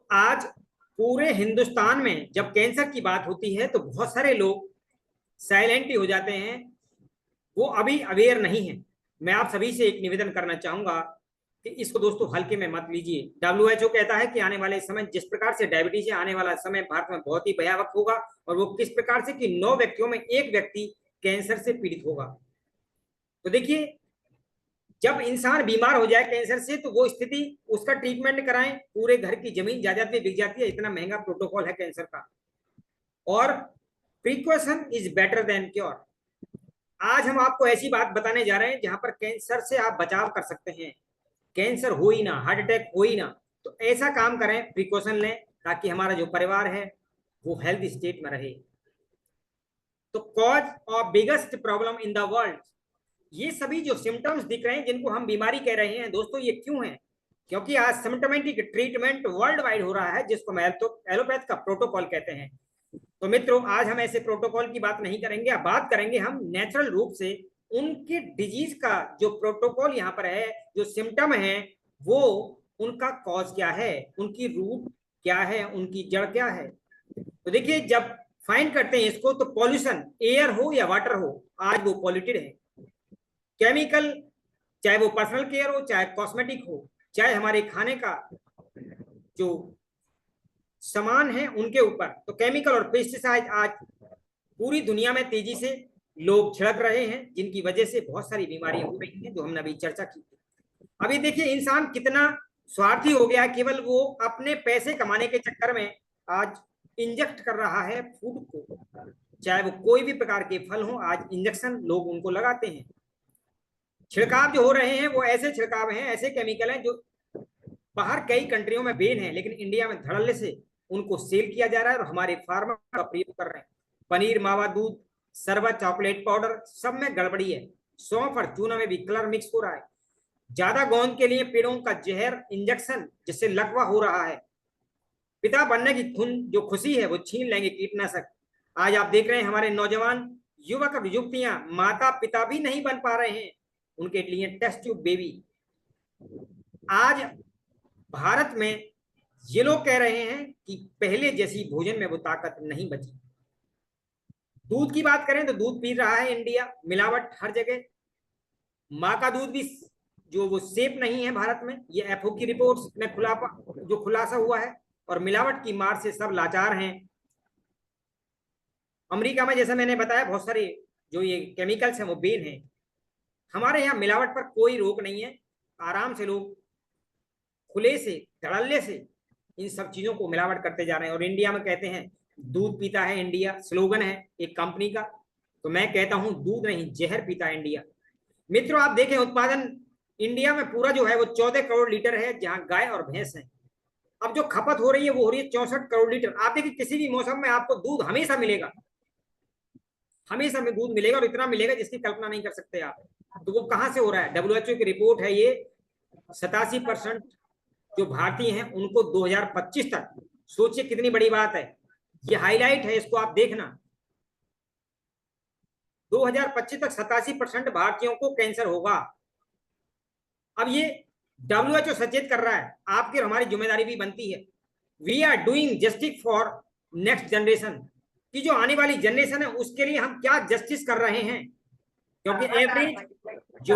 आज पूरे हिंदुस्तान में जब कैंसर की बात होती है तो बहुत सारे लोग साइलेंट ही हो जाते हैं, वो अभी अवेयर नहीं है। मैं आप सभी से एक निवेदन करना चाहूंगा कि इसको दोस्तों हल्के में मत लीजिए। WHO कहता है कि आने वाले समय जिस प्रकार से डायबिटीज है, आने वाला समय भारत में बहुत ही भयावह होगा, और वो किस प्रकार से कि 9 व्यक्तियों में एक व्यक्ति कैंसर से पीड़ित होगा। तो देखिए, जब इंसान बीमार हो जाए कैंसर से तो वो स्थिति, उसका ट्रीटमेंट कराएं, पूरे घर की जमीन जायदाद भी बिक जाती है, इतना महंगा प्रोटोकॉल है कैंसर का। और precaution is better than cure. आज हम आपको ऐसी बात बताने जा रहे हैं जहां पर कैंसर से आप बचाव कर सकते हैं, कैंसर हो ही ना, हार्ट अटैक हो ही ना। तो ऐसा काम करें, प्रिकॉशन लें, ताकि हमारा जो परिवार है वो हेल्थ स्टेट में रहे। तो cause of biggest problem in the world, ये सभी जो सिम्टम्स दिख रहे हैं जिनको हम बीमारी कह रहे हैं दोस्तों, ये क्यों है? क्योंकि आज सिम्टोमेटिक ट्रीटमेंट वर्ल्ड वाइड हो रहा है, जिसको हम एलोपैथ का प्रोटोकॉल कहते हैं। तो मित्रों, आज हम ऐसे प्रोटोकॉल की बात नहीं करेंगे, अब बात करेंगे हम नेचुरल रूप से उनके डिजीज का जो प्रोटोकॉल यहाँ पर है, जो सिम्टम है, वो उनका कॉज क्या है, उनकी रूट क्या है, उनकी जड़ क्या है। तो देखिए, जब फाइंड करते हैं इसको, तो पॉल्यूशन, एयर हो या वाटर हो, आज वो पॉल्यूटेड है। केमिकल, चाहे वो पर्सनल केयर हो, चाहे कॉस्मेटिक हो, चाहे हमारे खाने का जो सामान है उनके ऊपर, तो केमिकल और पेस्टिसाइड आज पूरी दुनिया में तेजी से लोग छिड़क रहे हैं, जिनकी वजह से बहुत सारी बीमारियां हो रही हैं, जो हमने अभी चर्चा की। अभी देखिए, इंसान कितना स्वार्थी हो गया है, केवल वो अपने पैसे कमाने के चक्कर में आज इंजेक्ट कर रहा है फूड को, चाहे वो कोई भी प्रकार के फल हो, आज इंजेक्शन लोग उनको लगाते हैं। छिड़काव जो हो रहे हैं वो ऐसे छिड़काव हैं, ऐसे केमिकल हैं जो बाहर कई कंट्रियों में बैन है, लेकिन इंडिया में धड़ल्ले से उनको सेल किया जा रहा है और हमारे फार्मर का प्रयोग कर रहे हैं। पनीर, मावा दूध, शरबत, चॉकलेट पाउडर, सब में गड़बड़ी है। सौंफ और चूना में भी कलर मिक्स हो रहा है। ज्यादा गोंद के लिए पेड़ों का जहर इंजेक्शन, जिससे लकवा हो रहा है। पिता बनने की जो खुशी है वो छीन लेंगे कीटनाशक। आज आप देख रहे हैं हमारे नौजवान युवक और युवतियां माता पिता भी नहीं बन पा रहे हैं, उनके लिए टेस्ट ट्यूब बेबी। आज भारत में ये लोग कह रहे हैं कि पहले जैसी भोजन में वो ताकत नहीं बची। दूध की बात करें तो दूध पी रहा है इंडिया, मिलावट हर जगह। माँ का दूध भी जो वो सेफ नहीं है भारत में, ये एफओ की रिपोर्ट्स में खुलासा हुआ है। और मिलावट की मार से सब लाचार हैं। अमेरिका में, जैसा मैंने बताया, बहुत सारे जो ये केमिकल्स हैं वो बैन है। हमारे यहाँ मिलावट पर कोई रोक नहीं है, आराम से लोग खुले से, धड़ल्ले से इन सब चीजों को मिलावट करते जा रहे हैं। और इंडिया में कहते हैं दूध पीता है इंडिया, स्लोगन है एक कंपनी का। तो मैं कहता हूं दूध नहीं, जहर पीता है इंडिया। मित्रों, आप देखें, उत्पादन इंडिया में पूरा जो है वो 14 करोड़ लीटर है, जहां गाय और भैंस है। अब जो खपत हो रही है वो हो रही है 64 करोड़ लीटर। आप देखिए, किसी भी मौसम में आपको दूध हमेशा मिलेगा, हमेशा में दूध मिलेगा, और इतना मिलेगा जिसकी कल्पना नहीं कर सकते आप। तो वो कहां से हो रहा है? WHO की रिपोर्ट है ये, 87% जो भारतीय हैं उनको 2025 तक, सोचिए कितनी बड़ी बात है, ये हाईलाइट है, इसको आप देखना। 2025 तक 87% भारतीयों को कैंसर होगा। अब ये WHO सचेत कर रहा है, आपकी और हमारी जिम्मेदारी भी बनती है। We are doing justice for next generation, की जो आने वाली जनरेशन है उसके लिए हम क्या जस्टिस कर रहे हैं। क्योंकि एवरेज जो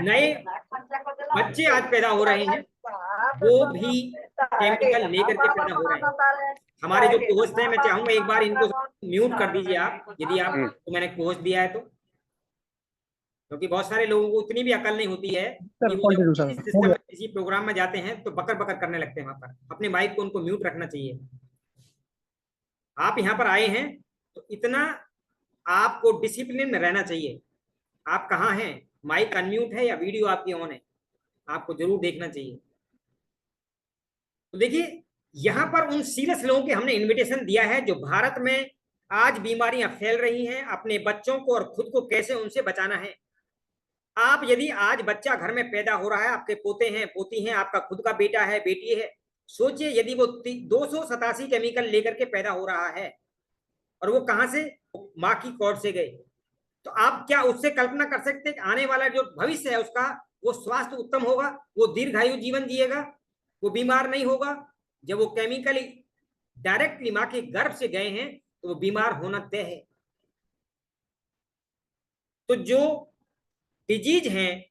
नए बच्चे आज पैदा हो रहे हैं वो भी केमिकल लेकर के पैदा हो रहे हैं। हमारे जो कोच हैं, मैं चाहूंगा एक बार इनको म्यूट कर दीजिए आप, यदि आप तो मैंने कोच दिया है तो, क्योंकि बहुत सारे लोगों को उतनी भी अकल नहीं होती है कि वो जब किसी सिस्टम में, किसी प्रोग्राम में जाते हैं तो बकर बकर करने लगते हैं। वहां पर अपने माइक को उनको म्यूट रखना चाहिए। आप यहाँ पर आए हैं तो इतना आपको डिसिप्लिन में रहना चाहिए। आप कहाँ हैं, माइक अनम्यूट है या वीडियो आपकी ऑन है, आपको जरूर देखना चाहिए। तो देखिए, यहां पर उन सीरियस लोगों के हमने इनविटेशन दिया है जो भारत में आज बीमारियां फैल रही हैं, अपने बच्चों को और खुद को कैसे उनसे बचाना है। आप यदि आज बच्चा घर में पैदा हो रहा है, आपके पोते हैं, पोती हैं, आपका खुद का बेटा है, बेटी है, सोचिए यदि वो 287 केमिकल लेकर के पैदा हो रहा है, और वो कहां से, माँ की कौर से गए, तो आप क्या उससे कल्पना कर सकते हैं कि आने वाला जो भविष्य है उसका, वो स्वास्थ्य उत्तम होगा, वो दीर्घायु जीवन जिएगा, वो बीमार नहीं होगा। जब वो केमिकली डायरेक्टली मां के गर्भ से गए हैं तो वो बीमार होना तय है। तो जो डिजीज हैं,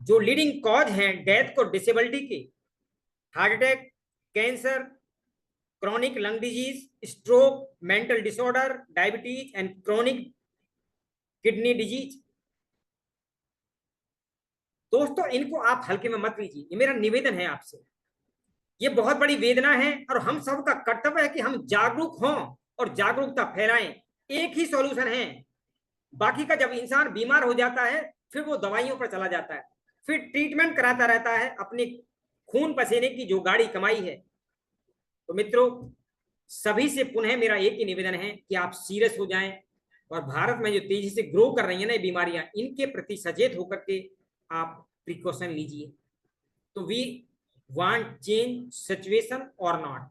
जो लीडिंग कॉज हैं डेथ को डिसेबिलिटी के, heart attack, cancer, chronic lung disease, stroke, mental disorder, diabetes and chronic kidney disease. दोस्तों इनको आप हल्के में मत लीजिए, ये मेरा निवेदन है आपसे। ये बहुत बड़ी वेदना है और हम सबका कर्तव्य है कि हम जागरूक हों और जागरूकता फैलाएं। एक ही सॉल्यूशन है, बाकी का जब इंसान बीमार हो जाता है फिर वो दवाइयों पर चला जाता है, फिर ट्रीटमेंट कराता रहता है अपने खून पसीने की जो गाड़ी कमाई है। तो मित्रों सभी से पुनः मेरा एक ही निवेदन है कि आप सीरियस हो जाएं और भारत में जो तेजी से ग्रो कर रही है ना बीमारियां, इनके प्रति सचेत होकर के आप प्रिकॉशन लीजिए। तो वी वांट चेंज सिचुएशन और नॉट।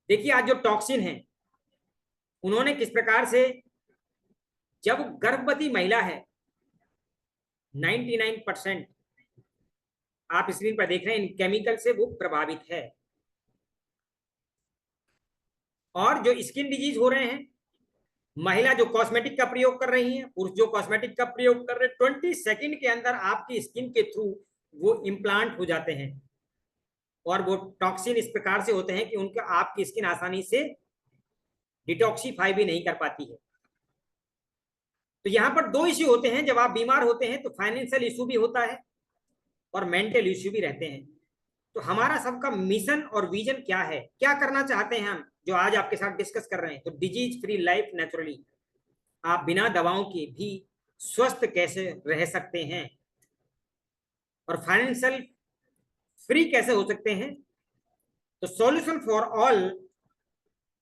देखिए आज जो टॉक्सिन है, उन्होंने किस प्रकार से, जब गर्भवती महिला है 99% आप स्क्रीन पर देख रहे हैं इन केमिकल से वो प्रभावित है। और जो स्किन डिजीज हो रहे हैं, महिला जो कॉस्मेटिक का प्रयोग कर रही है, पुरुष जो कॉस्मेटिक का प्रयोग कर रहे हैं, 20 सेकंड के अंदर आपकी स्किन के थ्रू वो इम्प्लांट हो जाते हैं और वो टॉक्सिन इस प्रकार से होते हैं कि उनका आपकी स्किन आसानी से डिटॉक्सीफाई भी नहीं कर पाती है। तो यहां पर दो इश्यू होते हैं, जब आप बीमार होते हैं तो फाइनेंशियल इश्यू भी होता है और मेंटल इश्यू भी रहते हैं। तो हमारा सबका मिशन और विजन क्या है, क्या करना चाहते हैं हम, जो आज आपके साथ डिस्कस कर रहे हैं। तो डिजीज फ्री लाइफ नेचुरली, आप बिना दवाओं के भी स्वस्थ कैसे रह सकते हैं और फाइनेंशियल फ्री कैसे हो सकते हैं। तो सॉल्यूशन फॉर ऑल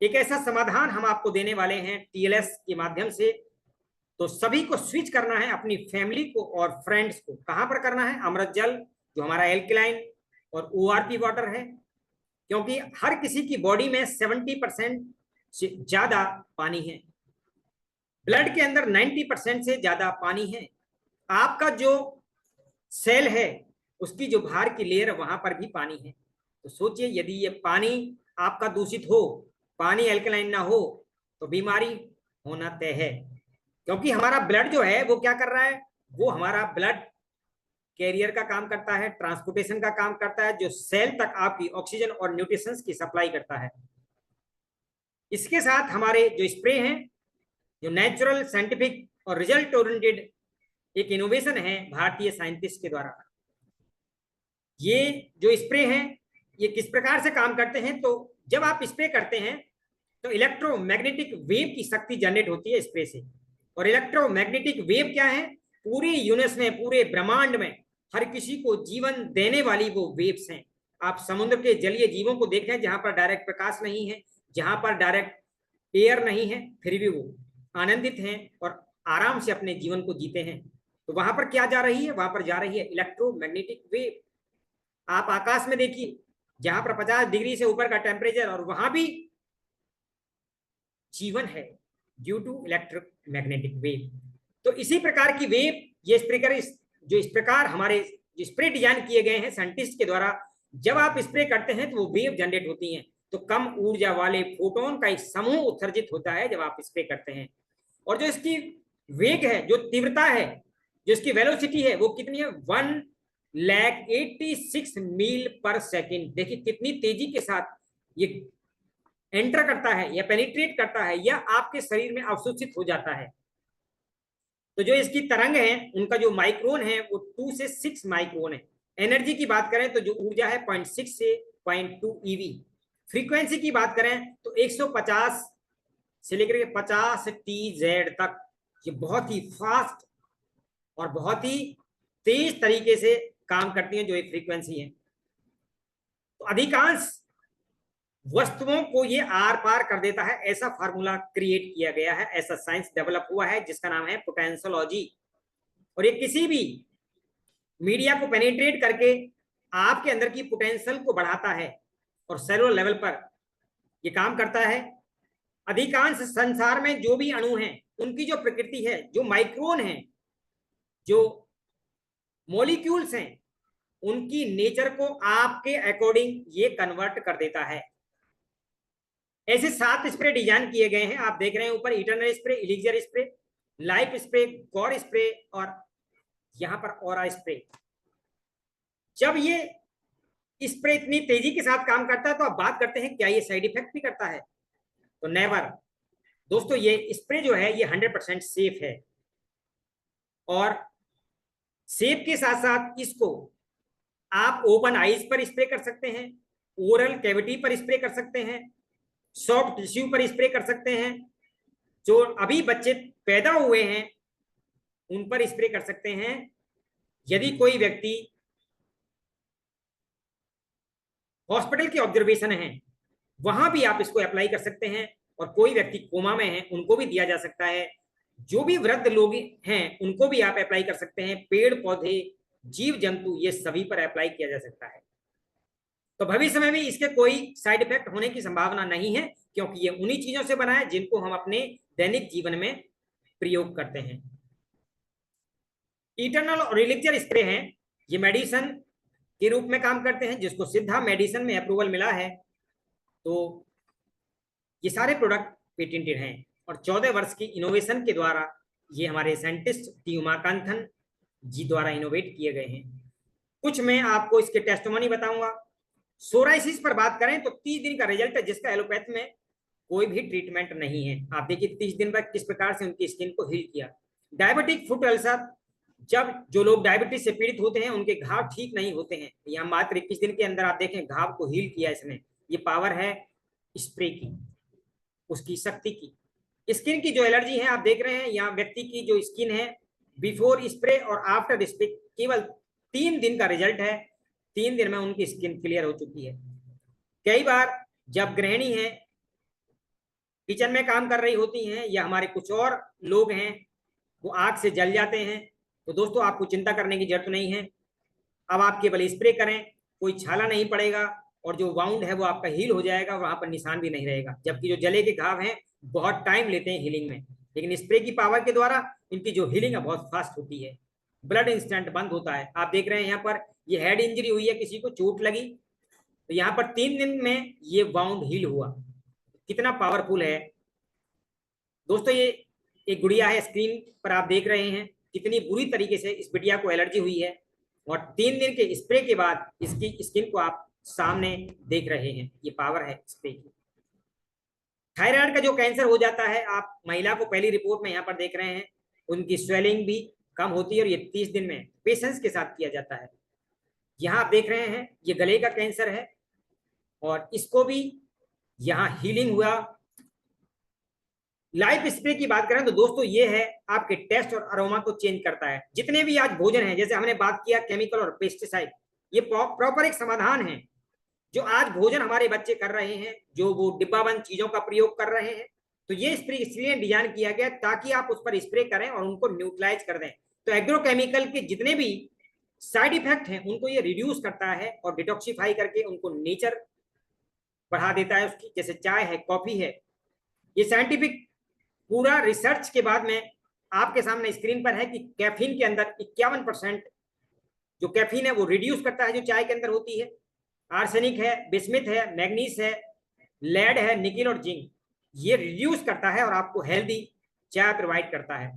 एक ऐसा समाधान हम आपको देने वाले हैं टीएलएस के माध्यम से। तो सभी को स्विच करना है, अपनी फैमिली को और फ्रेंड्स को। कहां पर करना है? अमृत जल जो हमारा एल्कलाइन और ओआरपी वाटर है, क्योंकि हर किसी की बॉडी में 70% से ज्यादा पानी है, ब्लड के अंदर 90% से ज्यादा पानी है। आपका जो सेल है उसकी जो बाहर की लेयर वहां पर भी पानी है। तो सोचिए यदि ये पानी आपका दूषित हो, पानी एल्कलाइन ना हो, तो बीमारी होना तय है। क्योंकि हमारा ब्लड जो है वो क्या कर रहा है, वो हमारा ब्लड कैरियर का काम करता है, ट्रांसपोर्टेशन का काम करता है, जो सेल तक आपकी ऑक्सीजन और न्यूट्रिशंस की सप्लाई करता है। इसके साथ हमारे जो स्प्रे हैं, जो नेचुरल, साइंटिफिक और रिजल्ट ओरिएंटेड एक इनोवेशन है भारतीय साइंटिस्ट के द्वारा। ये जो स्प्रे हैं ये किस प्रकार से काम करते हैं, तो जब आप स्प्रे करते हैं तो इलेक्ट्रोमैग्नेटिक वेव की शक्ति जनरेट होती है स्प्रे से। और इलेक्ट्रोमैग्नेटिक वेव क्या है? पूरे यूनिवर्स में, पूरे ब्रह्मांड में हर किसी को जीवन देने वाली वो वेव्स हैं। आप समुद्र के जलीय जीवों को देख रहे हैं जहां पर डायरेक्ट प्रकाश नहीं है, जहां पर डायरेक्ट एयर नहीं है, फिर भी वो आनंदित हैं और आराम से अपने जीवन को जीते हैं। तो वहां पर क्या जा रही है? वहां पर जा रही है इलेक्ट्रोमैग्नेटिक वेव। आप आकाश में देखिए, जहां पर 50 डिग्री से ऊपर का टेम्परेचर, और वहां भी जीवन है due to electric magnetic wave. तो इसी प्रकार की वेव ये स्प्रेकर, जो इस प्रकार हमारे जो स्प्रे डिजाइन किए गए हैं साइंटिस्ट के द्वारा, जब आप स्प्रे करते हैं तो वो वेव जनरेट होती हैं। तो कम ऊर्जा वाले फोटोन का एक समूह उत्सर्जित होता है जब आप स्प्रे करते हैं। और जो इसकी वेग है, जो तीव्रता है, जो इसकी वेलोसिटी है, वो कितनी है? 1,86 मील पर सेकेंड। देखिए कितनी तेजी के साथ ये एंटर करता है या पेनिट्रेट करता है या आपके शरीर में अवशोषित हो जाता है। तो जो इसकी तरंग है उनका जो माइक्रोन है वो 2 से 6 माइक्रोन है। एनर्जी की बात करें तो जो ऊर्जा है 0.6 से 0.2 ईवी। फ्रीक्वेंसी की बात करें तो 150 से लेकर के 50 TZ तक। ये बहुत ही फास्ट और बहुत ही तेज तरीके से काम करती है जो एक फ्रीक्वेंसी है। तो अधिकांश वस्तुओं को ये आर पार कर देता है, ऐसा फार्मूला क्रिएट किया गया है, ऐसा साइंस डेवलप हुआ है जिसका नाम है पोटेंशियोलॉजी। और ये किसी भी मीडिया को पेनिट्रेट करके आपके अंदर की पोटेंशियल को बढ़ाता है और सेलुलर लेवल पर ये काम करता है। अधिकांश संसार में जो भी अणु हैं उनकी जो प्रकृति है, जो माइक्रोन है, जो मॉलिक्यूल्स हैं, उनकी नेचर को आपके अकॉर्डिंग ये कन्वर्ट कर देता है। ऐसे 7 स्प्रे डिजाइन किए गए हैं, आप देख रहे हैं ऊपर, eternal spray, elixir spray, life spray, god spray और यहां पर ऑरा स्प्रे। जब ये स्प्रे इतनी तेजी के साथ काम करता है तो आप बात करते हैं क्या ये साइड इफेक्ट भी करता है? तो नेवर। दोस्तों ये स्प्रे जो है ये 100% सेफ है, और सेफ के साथ साथ इसको आप ओपन आईज पर स्प्रे कर सकते हैं, ओरल कैविटी पर स्प्रे कर सकते हैं, सॉफ्ट टिश्यू पर स्प्रे कर सकते हैं, जो अभी बच्चे पैदा हुए हैं उन पर स्प्रे कर सकते हैं। यदि कोई व्यक्ति हॉस्पिटल के ऑब्जर्वेशन है वहां भी आप इसको अप्लाई कर सकते हैं, और कोई व्यक्ति कोमा में है उनको भी दिया जा सकता है। जो भी वृद्ध लोग हैं उनको भी आप अप्लाई कर सकते हैं। पेड़ पौधे, जीव जंतु, ये सभी पर अप्लाई किया जा सकता है। तो भविष्य में भी इसके कोई साइड इफेक्ट होने की संभावना नहीं है, क्योंकि ये उन्हीं चीजों से बना है जिनको हम अपने दैनिक जीवन में प्रयोग करते हैं। इटर्नल और इलिक्जर स्प्रे हैं, ये मेडिसिन के रूप में काम करते हैं, जिसको सिद्धा मेडिसिन में अप्रूवल मिला है। तो ये सारे प्रोडक्ट पेटेंटेड हैं और 14 वर्ष की इनोवेशन के द्वारा ये हमारे साइंटिस्ट टी उमाकांथन जी द्वारा इनोवेट किए गए हैं। कुछ मैं आपको इसके टेस्टिमोनी बताऊंगा। सोराइसिस पर बात करें तो 30 दिन का रिजल्ट है, जिसका एलोपैथ में कोई भी ट्रीटमेंट नहीं है। आप देखिए 30 दिन बाद किस प्रकार से उनकी स्किन को हील किया। डायबिटिक फुट अल्सर, जब जो लोग डायबिटीज से पीड़ित होते हैं उनके घाव ठीक नहीं होते हैं, यहाँ मात्र 21 दिन के अंदर आप देखें घाव को हील किया इसने। ये पावर है स्प्रे की, उसकी शक्ति की। स्किन की जो एलर्जी है आप देख रहे हैं, यहाँ व्यक्ति की जो स्किन है बिफोर स्प्रे और आफ्टर स्प्रे केवल 3 दिन का रिजल्ट है। 3 दिन में उनकी स्किन क्लियर हो चुकी है। कई बार जब गृहिणी है किचन में काम कर रही होती हैं, या हमारे कुछ और लोग हैं वो आग से जल जाते हैं, तो दोस्तों आपको चिंता करने की जरूरत नहीं है। अब आप केवल स्प्रे करें, कोई छाला नहीं पड़ेगा, और जो वाउंड है वो आपका हील हो जाएगा, वहां पर निशान भी नहीं रहेगा। जबकि जो जले के घाव हैं बहुत टाइम लेते हैं हीलिंग में, लेकिन स्प्रे की पावर के द्वारा इनकी जो हीलिंग है बहुत फास्ट होती है। ब्लड इंस्टेंट बंद होता है। आप देख रहे हैं यहाँ पर ये हेड इंजरी हुई है, किसी को चोट लगी, तो यहाँ पर 3 दिन में ये वाउंड हील हुआ। कितना पावरफुल है दोस्तों। ये एक गुड़िया है, स्क्रीन पर आप देख रहे हैं कितनी बुरी तरीके से इस बिटिया को एलर्जी हुई है, और 3 दिन के स्प्रे के बाद इसकी स्किन को आप सामने देख रहे हैं। ये पावर है स्प्रे की। थायराइड का जो कैंसर हो जाता है, आप महिला को पहली रिपोर्ट में यहाँ पर देख रहे हैं, उनकी स्वेलिंग भी कम होती है, और ये 30 दिन में पेशेंस के साथ किया जाता है। यहाँ आप देख रहे हैं ये गले का कैंसर है, और इसको भी यहाँ हीलिंग हुआ। लाइफ स्प्रे की बात करें तो दोस्तों ये है आपके टेस्ट और अरोमा को चेंज करता है। जितने भी आज भोजन है, जैसे हमने बात किया केमिकल और पेस्टिसाइड, ये प्रॉपर एक समाधान है। जो आज भोजन हमारे बच्चे कर रहे हैं, जो वो डिब्बाबंद चीजों का प्रयोग कर रहे हैं, तो ये स्प्रे इसलिए डिजाइन किया गया ताकि आप उस पर स्प्रे करें और उनको न्यूट्रलाइज कर दें। तो एग्रोकेमिकल के जितने भी साइड इफेक्ट हैं उनको ये रिड्यूस करता है, और डिटॉक्सिफाई करके उनको नेचर बढ़ा देता है उसकी। जैसे चाय है, कॉफी है, ये साइंटिफिक पूरा रिसर्च के बाद में आपके सामने स्क्रीन पर है कि कैफीन के अंदर 51% जो कैफीन है वो रिड्यूस करता है, जो चाय के अंदर होती है। आर्सेनिक है, बिस्मिथ है, मैग्नीज है, लेड है, निकिल और जिंक, ये रिड्यूस करता है और आपको हेल्दी चाय प्रोवाइड करता है।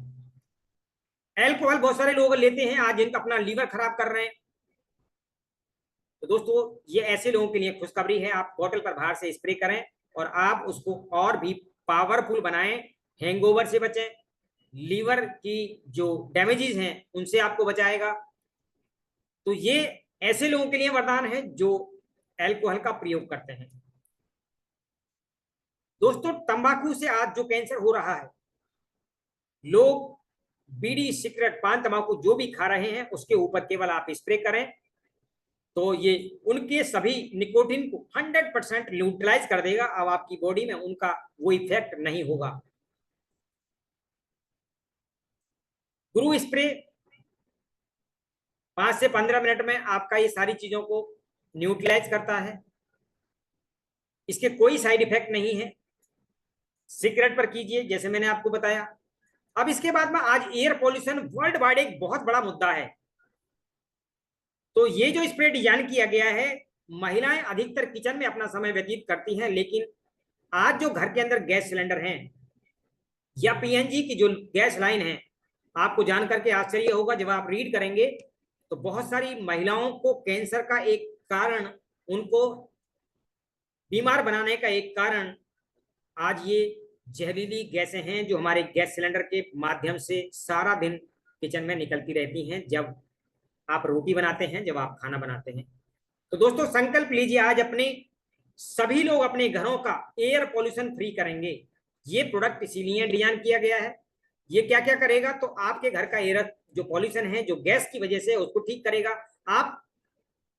एल्कोहल बहुत सारे लोग लेते हैं आज, जिनका अपना लीवर खराब कर रहे हैं, तो दोस्तों ये ऐसे लोगों के लिए खुशखबरी है। आप बोतल पर बाहर से स्प्रे करें और आप उसको और भी पावरफुल बनाएं, हैंगओवर से बचें, लीवर की जो डैमेजेस हैं उनसे आपको बचाएगा। तो ये ऐसे लोगों के लिए वरदान है जो अल्कोहल का प्रयोग करते हैं। दोस्तों तंबाकू से आज जो कैंसर हो रहा है, लोग बीड़ी, सिगरेट, पान, तंबाकू जो भी खा रहे हैं उसके ऊपर केवल आप स्प्रे करें, तो ये उनके सभी निकोटीन को 100% न्यूट्रलाइज कर देगा। अब आपकी बॉडी में उनका वो इफेक्ट नहीं होगा। गुरु स्प्रे 5 से 15 मिनट में आपका ये सारी चीजों को न्यूट्रलाइज करता है। इसके कोई साइड इफेक्ट नहीं है। सिगरेट पर कीजिए जैसे मैंने आपको बताया। अब इसके बाद में आज एयर पॉल्यूशन वर्ल्ड वाइड एक बहुत बड़ा मुद्दा है, तो ये जो स्प्रे डिजाइन किया गया है, महिलाएं अधिकतर किचन में अपना समय व्यतीत करती हैं, लेकिन आज जो घर के अंदर गैस सिलेंडर हैं या पीएनजी की जो गैस लाइन है, आपको जान करके आश्चर्य होगा जब आप रीड करेंगे तो बहुत सारी महिलाओं को कैंसर का एक कारण, उनको बीमार बनाने का एक कारण आज ये जहरीली गैसें हैं जो हमारे गैस सिलेंडर के माध्यम से सारा दिन किचन में निकलती रहती हैं, जब आप रोटी बनाते हैं, जब आप खाना बनाते हैं। तो दोस्तों संकल्प लीजिए, आज अपने सभी लोग अपने घरों का एयर पॉल्यूशन फ्री करेंगे। ये प्रोडक्ट इसीलिए डिजाइन किया गया है। ये क्या क्या करेगा, तो आपके घर का एयर जो पॉल्यूशन है, जो गैस की वजह से, उसको ठीक करेगा। आप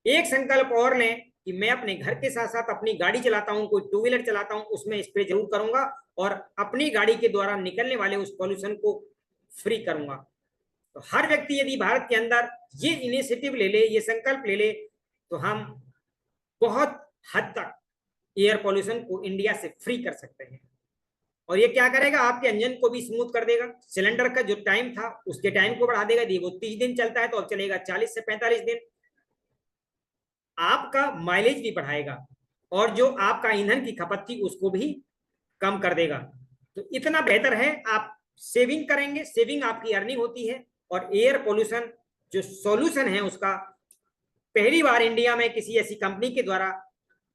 एक संकल्प और लें कि मैं अपने घर के साथ साथ अपनी गाड़ी चलाता हूं, कोई टू व्हीलर चलाता हूं, उसमें स्प्रे जरूर करूंगा और अपनी गाड़ी के द्वारा निकलने वाले उस पॉल्यूशन को फ्री करूंगा। तो हर व्यक्ति यदि भारत के अंदर ये इनिशिएटिव ले ले, ये संकल्प ले ले, तो हम बहुत हद तक एयर पॉल्यूशन को इंडिया से फ्री कर सकते हैं। और ये क्या करेगा, आपके इंजन को भी स्मूथ कर देगा। सिलेंडर का जो टाइम था उसके टाइम को बढ़ा देगा। यदि वो 30 दिन चलता है तो अब चलेगा 40 से 45 दिन। आपका माइलेज भी बढ़ाएगा और जो आपका ईंधन की खपत थी उसको भी कम कर देगा। तो इतना बेहतर है, आप सेविंग करेंगे, सेविंग आपकी अर्निंग होती है। और एयर पोल्यूशन जो सॉल्यूशन है उसका पहली बार इंडिया में किसी ऐसी कंपनी के द्वारा,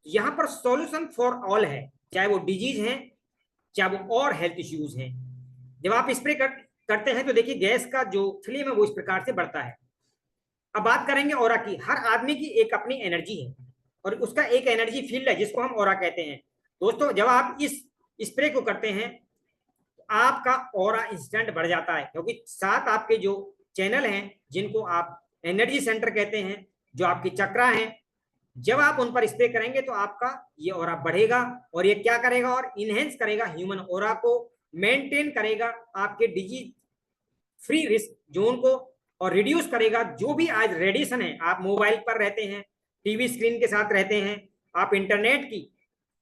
यहां पर सॉल्यूशन फॉर ऑल है, चाहे वो डिजीज है, चाहे वो और हेल्थ इश्यूज हैं। जब आप स्प्रे करते हैं तो देखिए गैस का जो फ्लेम है वो इस प्रकार से बढ़ता है। अब बात करेंगे ऑरा की। हर आदमी की एक अपनी एनर्जी है और उसका एक एनर्जी फील्ड है जिसको हम ऑरा कहते हैं। दोस्तों जब आप इस स्प्रे को करते हैं तो आपका ऑरा इंस्टेंट बढ़ जाता है, क्योंकि साथ आपके जो चैनल हैं जिनको आप एनर्जी सेंटर कहते हैं, जो आपकी चक्रा हैं, जब आप उन पर स्प्रे करेंगे तो आपका ये ऑरा बढ़ेगा। और ये क्या करेगा, और इनहेंस करेगा ह्यूमन ऑरा को, मेंटेन करेगा आपके डिजीज फ्री रिस्क जोन को, और रिड्यूस करेगा जो भी आज रेडिएशन है। आप मोबाइल पर रहते हैं, टीवी स्क्रीन के साथ रहते हैं, आप इंटरनेट की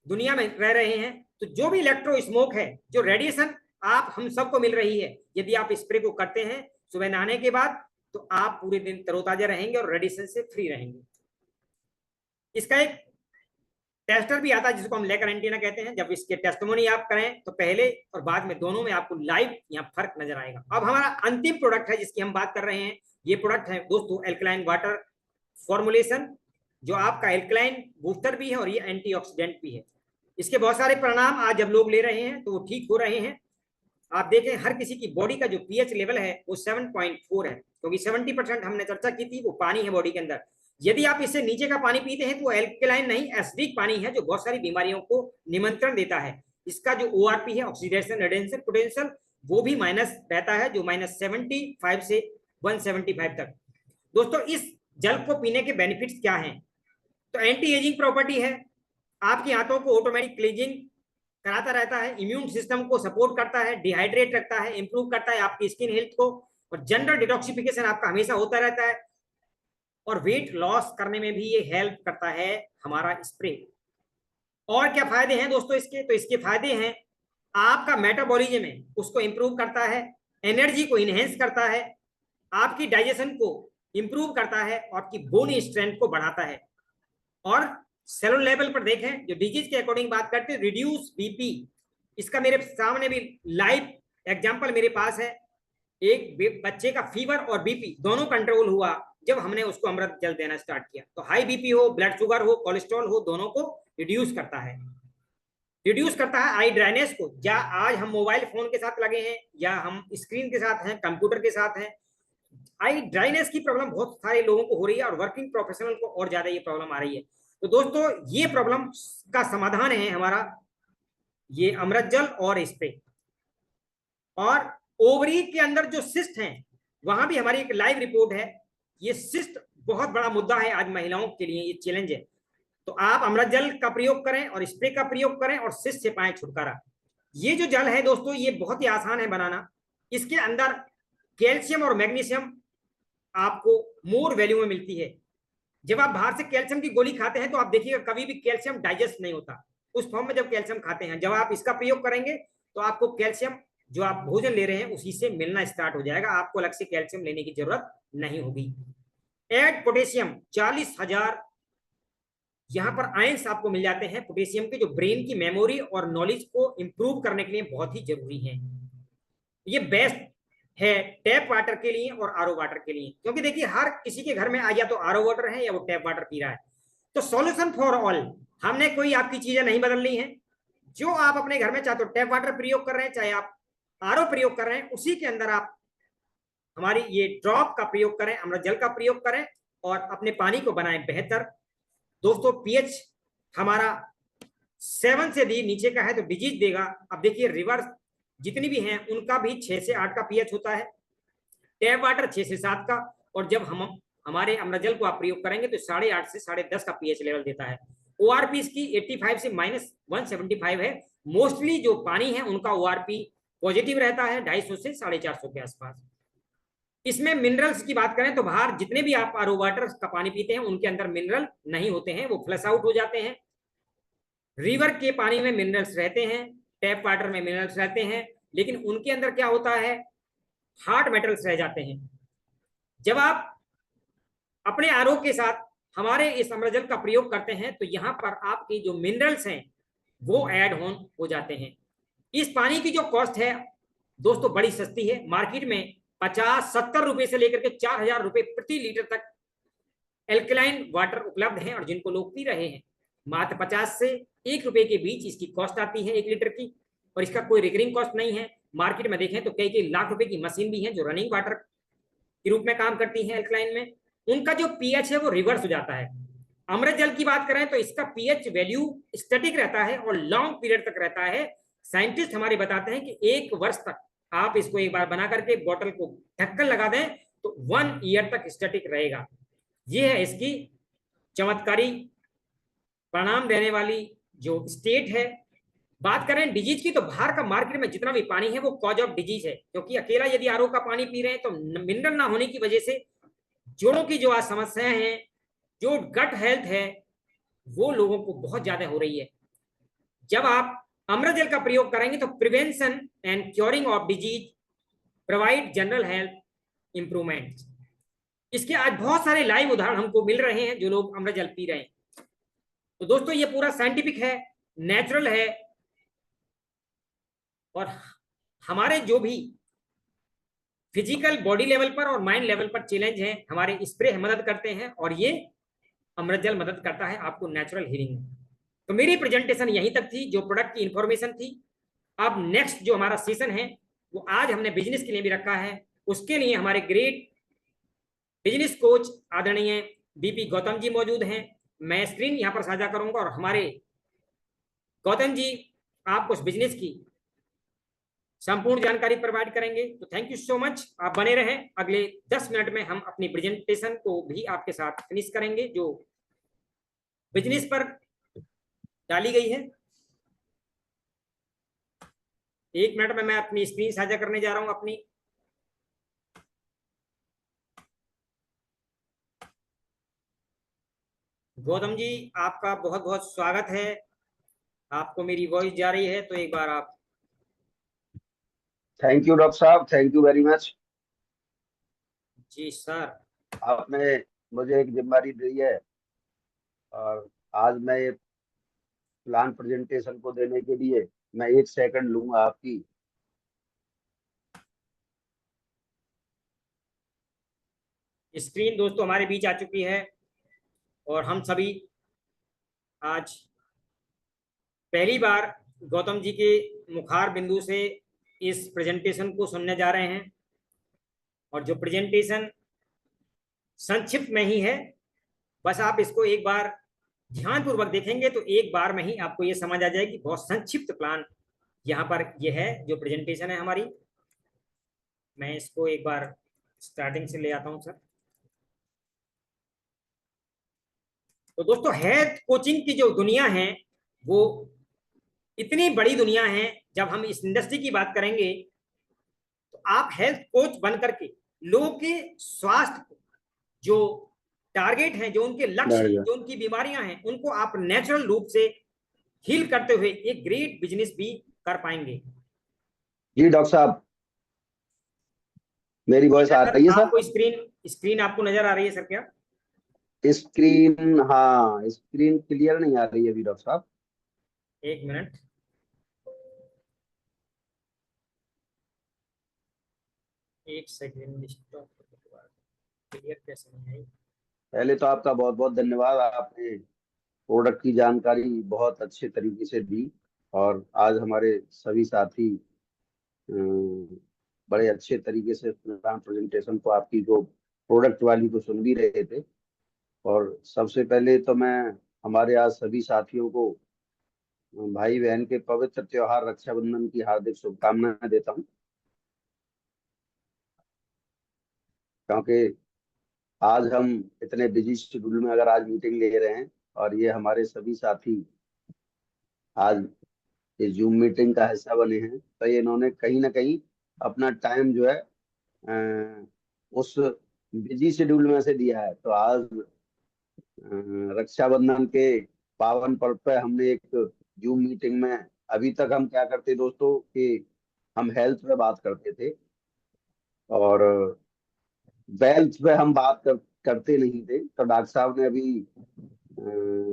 दुनिया में रह रहे हैं, तो जो भी इलेक्ट्रो स्मोक है, जो रेडिएशन आप हम सबको मिल रही है, यदि आप स्प्रे को करते हैं सुबह नहाने के बाद तो आप पूरे दिन तरोताजा रहेंगे और रेडिएशन से फ्री रहेंगे। इसका एक टेस्टर भी आता है जिसको हम लेकर एंटीना कहते हैं। जब इसके टेस्टमोनी आप करें तो पहले और बाद में दोनों में आपको लाइव यहाँ फर्क नजर आएगा। अब हमारा अंतिम प्रोडक्ट है जिसकी हम बात कर रहे हैं, ये प्रोडक्ट है दोस्तों एल्कलाइन वाटर फॉर्मुलेशन, जो आपका एल्कलाइन बूस्टर भी है और ये एंटीऑक्सीडेंट भी है। इसके बहुत सारे परिणाम आज जब लोग ले रहे हैं तो वो ठीक हो रहे हैं। आप देखें हर किसी की बॉडी का जो पीएच लेवल है वो 7.4 है, क्योंकि 70% हमने चर्चा की थी वो पानी है बॉडी के अंदर। यदि आप इससे नीचे का पानी पीते हैं तो वो एल्कलाइन नहीं, एसिडिक पानी है, जो बहुत सारी बीमारियों को निमंत्रण देता है। इसका जो ओआरपी है, ऑक्सीडेशन रिडक्शन पोटेंशियल, वो भी माइनस रहता है, जो -75 से 175 तक। दोस्तों इस जल को पीने के बेनिफिट्स क्या हैं, तो एंटी एजिंग प्रॉपर्टी है, आपकी आंतों को ऑटोमेटिक क्लीजिंग कराता रहता है, इम्यून सिस्टम को सपोर्ट करता है, डिहाइड्रेट रखता है, इंप्रूव करता है आपकी स्किन हेल्थ को, और जनरल डिटॉक्सिफिकेशन आपका हमेशा होता रहता है, और वेट लॉस करने में भी ये हेल्प करता है हमारा स्प्रे। और क्या फायदे हैं दोस्तों इसके, तो इसके फायदे हैं, आपका मेटाबॉलिज्म है उसको इंप्रूव करता है, एनर्जी को इनहेंस करता है, आपकी डाइजेशन को इंप्रूव करता है, और आपकी बोन स्ट्रेंथ को बढ़ाता है। और सेलुलर लेवल पर देखें, जो डिजीज के अकॉर्डिंग बात करते हैं, रिड्यूस बीपी, इसका मेरे सामने भी लाइव एग्जांपल मेरे पास है। एक बच्चे का फीवर और बीपी दोनों कंट्रोल हुआ जब हमने उसको अमृत जल देना स्टार्ट किया। तो हाई बीपी हो, ब्लड शुगर हो, कोलेस्ट्रॉल हो, दोनों को रिड्यूस करता है। रिड्यूस करता है आई ड्राइनेस को। या आज हम मोबाइल फोन के साथ लगे हैं या हम स्क्रीन के साथ हैं, कंप्यूटर के साथ हैं, आई ड्राइनेस की प्रॉब्लम बहुत सारे लोगों को हो रही है और वर्किंग प्रोफेशनल को और ज्यादा ये प्रॉब्लम आ रही है। तो दोस्तों ये प्रॉब्लम का समाधान है हमारा ये अमृत जल और स्प्रे। और ओवरी के अंदर जो सिस्ट हैं वहां भी हमारी एक लाइव रिपोर्ट है। ये सिस्ट बहुत बड़ा मुद्दा है आज महिलाओं के लिए, ये चैलेंज है। तो आप अमृत जल का प्रयोग करें और स्प्रे का प्रयोग करें और सिस्ट से पाएं छुटकारा। ये जो जल है दोस्तों ये बहुत ही आसान है बनाना। इसके अंदर कैल्शियम और मैग्नीशियम आपको मोर वैल्यू में मिलती है। जब आप बाहर से कैल्शियम की गोली खाते हैं तो आप देखिएगा कभी भी कैल्शियम डाइजेस्ट नहीं होता उस फॉर्म में जब कैल्शियम खाते हैं। जब आप इसका प्रयोग करेंगे तो आपको कैल्शियम जो आप भोजन ले रहे हैं उसी से मिलना स्टार्ट हो जाएगा, आपको अलग से कैल्शियम लेने की जरूरत नहीं होगी। ऐड पोटेशियम 40,000 यहाँ पर आयंस आपको मिल जाते हैं पोटेशियम के, जो ब्रेन की मेमोरी और नॉलेज को इंप्रूव करने के लिए बहुत ही जरूरी है। ये बेस्ट है टैप वाटर के लिए और आरओ वाटर के लिए, क्योंकि देखिए हर किसी के घर में या तो आरओ वाटर है या वो टैप वाटर पी रहा है। तो सॉल्यूशन फॉर ऑल, हमने कोई आपकी चीजें नहीं बदलनी है। जो आप अपने घर में चाहे तो टैप वाटर प्रयोग कर रहे हैं, चाहे आप आरओ प्रयोग कर रहे हैं, उसी के अंदर आप हमारी ये ड्रॉप का प्रयोग करें, अमृत जल का प्रयोग करें और अपने पानी को बनाएं बेहतर। दोस्तों पीएच हमारा 7 से दी नीचे का है तो डिजीज देगा। अब देखिए रिवर्स जितनी भी हैं उनका भी 6 से 8 का पीएच होता है, टैप वाटर 6 से 7 का, और जब हम हमारे अमृत जल को आप प्रयोग करेंगे तो 8.5 से 10.5 का पीएच लेवल देता है। ओआरपी इसकी 85 से -175 है। मोस्टली जो पानी है उनका ओआरपी पॉजिटिव रहता है 250 से 450 के आसपास। इसमें मिनरल्स की बात करें तो बाहर जितने भी आप आरओ वाटर का पानी पीते हैं उनके अंदर मिनरल नहीं होते हैं, वो फ्लश आउट हो जाते हैं। रिवर के पानी में मिनरल्स रहते हैं, टैप वाटर में मिनरल्स रहते हैं, लेकिन उनके अंदर क्या होता है, हार्ड मेटल्स रह जाते हैं। जब आप अपने आरओ के साथ हमारे इस अमृत जल का प्रयोग करते हैं तो यहाँ पर आपके जो मिनरल्स हैं वो ऐड ऑन हो जाते हैं। इस पानी की जो कॉस्ट है दोस्तों बड़ी सस्ती है, मार्केट में 50-70 रुपए से लेकर के 4,000 रुपए प्रति लीटर तक एल्कलाइन वाटर उपलब्ध है, और जिनको लोग पी रहे हैं मात्र 50 से 1 रुपए के बीच इसकी कॉस्ट आती है 1 लीटर की, और इसका कोई रिकरिंग कॉस्ट नहीं है। मार्केट में देखें तो कई लाख रुपए की मशीन भी है जो रनिंग वाटर के रूप में काम करती है एल्कलाइन में, उनका जो पीएच है वो रिवर्स हो जाता है। अमृत जल की बात करें तो इसका पीएच वैल्यू स्टैटिक रहता है और लॉन्ग पीरियड तक रहता है। साइंटिस्ट हमारे बताते हैं कि 1 वर्ष तक आप इसको एक बार बना करके बोतल को ढक्कन लगा दें तो 1 ईयर तक स्टैटिक रहेगा। ये है इसकी चमत्कारी परिणाम देने वाली जो स्टेट है। बात करें डिजीज की तो बाहर का मार्केट में जितना भी पानी है वो कॉज ऑफ डिजीज है, क्योंकि अकेला यदि आरओ का पानी पी रहे हैं तो मिनरल ना होने की वजह से जोड़ों की जो आज समस्याएं हैं, जो गट हेल्थ है, वो लोगों को बहुत ज्यादा हो रही है। जब आप अमृत जल का प्रयोग करेंगे तो prevention and curing of disease, provide general health improvement. इसके आज बहुत सारे लाइव उदाहरण हमको मिल रहे हैं जो लोग अमृत जल पी रहे हैं। तो दोस्तों ये पूरा साइंटिफिक है, नेचुरल है, और हमारे जो भी फिजिकल बॉडी लेवल पर और माइंड लेवल पर चैलेंज है हमारे स्प्रे मदद करते हैं, और ये अमृत जल मदद करता है आपको नेचुरल हीलिंग में। तो मेरी प्रेजेंटेशन यहीं तक थी जो प्रोडक्ट की इंफॉर्मेशन थी। अब नेक्स्ट जो हमारा सेशन है वो आज हमने बिजनेस के लिए भी रखा है, उसके लिए हमारे ग्रेट बिजनेस कोच आदरणीय बीपी गौतम जी मौजूद हैं। मैं स्क्रीन यहाँ पर साझा करूंगा और हमारे गौतम जी आपको उस बिजनेस की संपूर्ण जानकारी प्रोवाइड करेंगे। तो थैंक यू सो मच, आप बने रहें। अगले 10 मिनट में हम अपनी प्रेजेंटेशन को भी आपके साथ फिनिश करेंगे जो बिजनेस पर डाली गई है। 1 मिनट में मैं अपनी स्क्रीन साझा करने जा रहा हूं अपनी। गौतम जी आपका बहुत बहुत स्वागत है। आपको मेरी वॉइस जा रही है तो एक बार आप। थैंक यू डॉक्टर साहब, थैंक यू वेरी मच। जी सर। आपने मुझे एक जिम्मेदारी दी है और आज मैं ये प्लान प्रेजेंटेशन को देने के लिए मैं 1 सेकंड लूंगा आपकी। स्क्रीन दोस्तों हमारे बीच आ चुकी है और हम सभी आज पहली बार गौतम जी के मुखार बिंदु से इस प्रेजेंटेशन को सुनने जा रहे हैं, और जो प्रेजेंटेशन संक्षिप्त में ही है, बस आप इसको एक बार ध्यानपूर्वक देखेंगे तो एक बार में ही आपको ये समझ आ जाएगी। बहुत संक्षिप्त प्लान यहाँ पर ये है जो प्रेजेंटेशन है हमारी। मैं इसको एक बार स्टार्टिंग से ले आता हूँ सर। तो दोस्तों हेल्थ कोचिंग की जो दुनिया है वो इतनी बड़ी दुनिया है। जब हम इस इंडस्ट्री की बात करेंगे तो आप हेल्थ कोच बन करके लोगों के स्वास्थ्य को, जो टारगेट हैं, जो उनके लक्ष्य, जो उनकी बीमारियां हैं, उनको आप नेचुरल रूप से हील करते हुए एक ग्रेट बिजनेस भी कर पाएंगे। जी डॉक्टर साहब, मेरी वॉइस आ रही है सर? आपको स्क्रीन आपको नजर आ रही है सर क्या? स्क्रीन, हाँ स्क्रीन क्लियर नहीं आ रही है अभी डॉक्टर साहब। एक मिनट। एक सेकंड, स्टॉप। क्लियर कैसे नहीं आई? पहले तो आपका बहुत बहुत धन्यवाद, आपने प्रोडक्ट की जानकारी बहुत अच्छे तरीके से दी। और आज हमारे सभी साथी अम, बड़े अच्छे तरीके से प्रेजेंटेशन को, आपकी जो प्रोडक्ट वाली को सुन भी रहे थे। और सबसे पहले तो मैं हमारे आज सभी साथियों को भाई बहन के पवित्र त्योहार रक्षाबंधन की हार्दिक शुभकामनाएं देता हूं। क्योंकि आज हम इतने बिजी शेड्यूल में अगर आज मीटिंग ले रहे हैं, और ये हमारे सभी साथी आज इस जूम मीटिंग का हिस्सा बने हैं, तो ये इन्होंने कहीं ना कहीं अपना टाइम जो है उस बिजी शेड्यूल में से दिया है। तो आज रक्षाबंधन के पावन पर्व पे हमने एक जूम मीटिंग में, अभी तक हम क्या करते दोस्तों कि हम हेल्थ पे बात करते थे और वेल्थ पे हम बात करते नहीं थे। तो डॉक्टर साहब ने अभी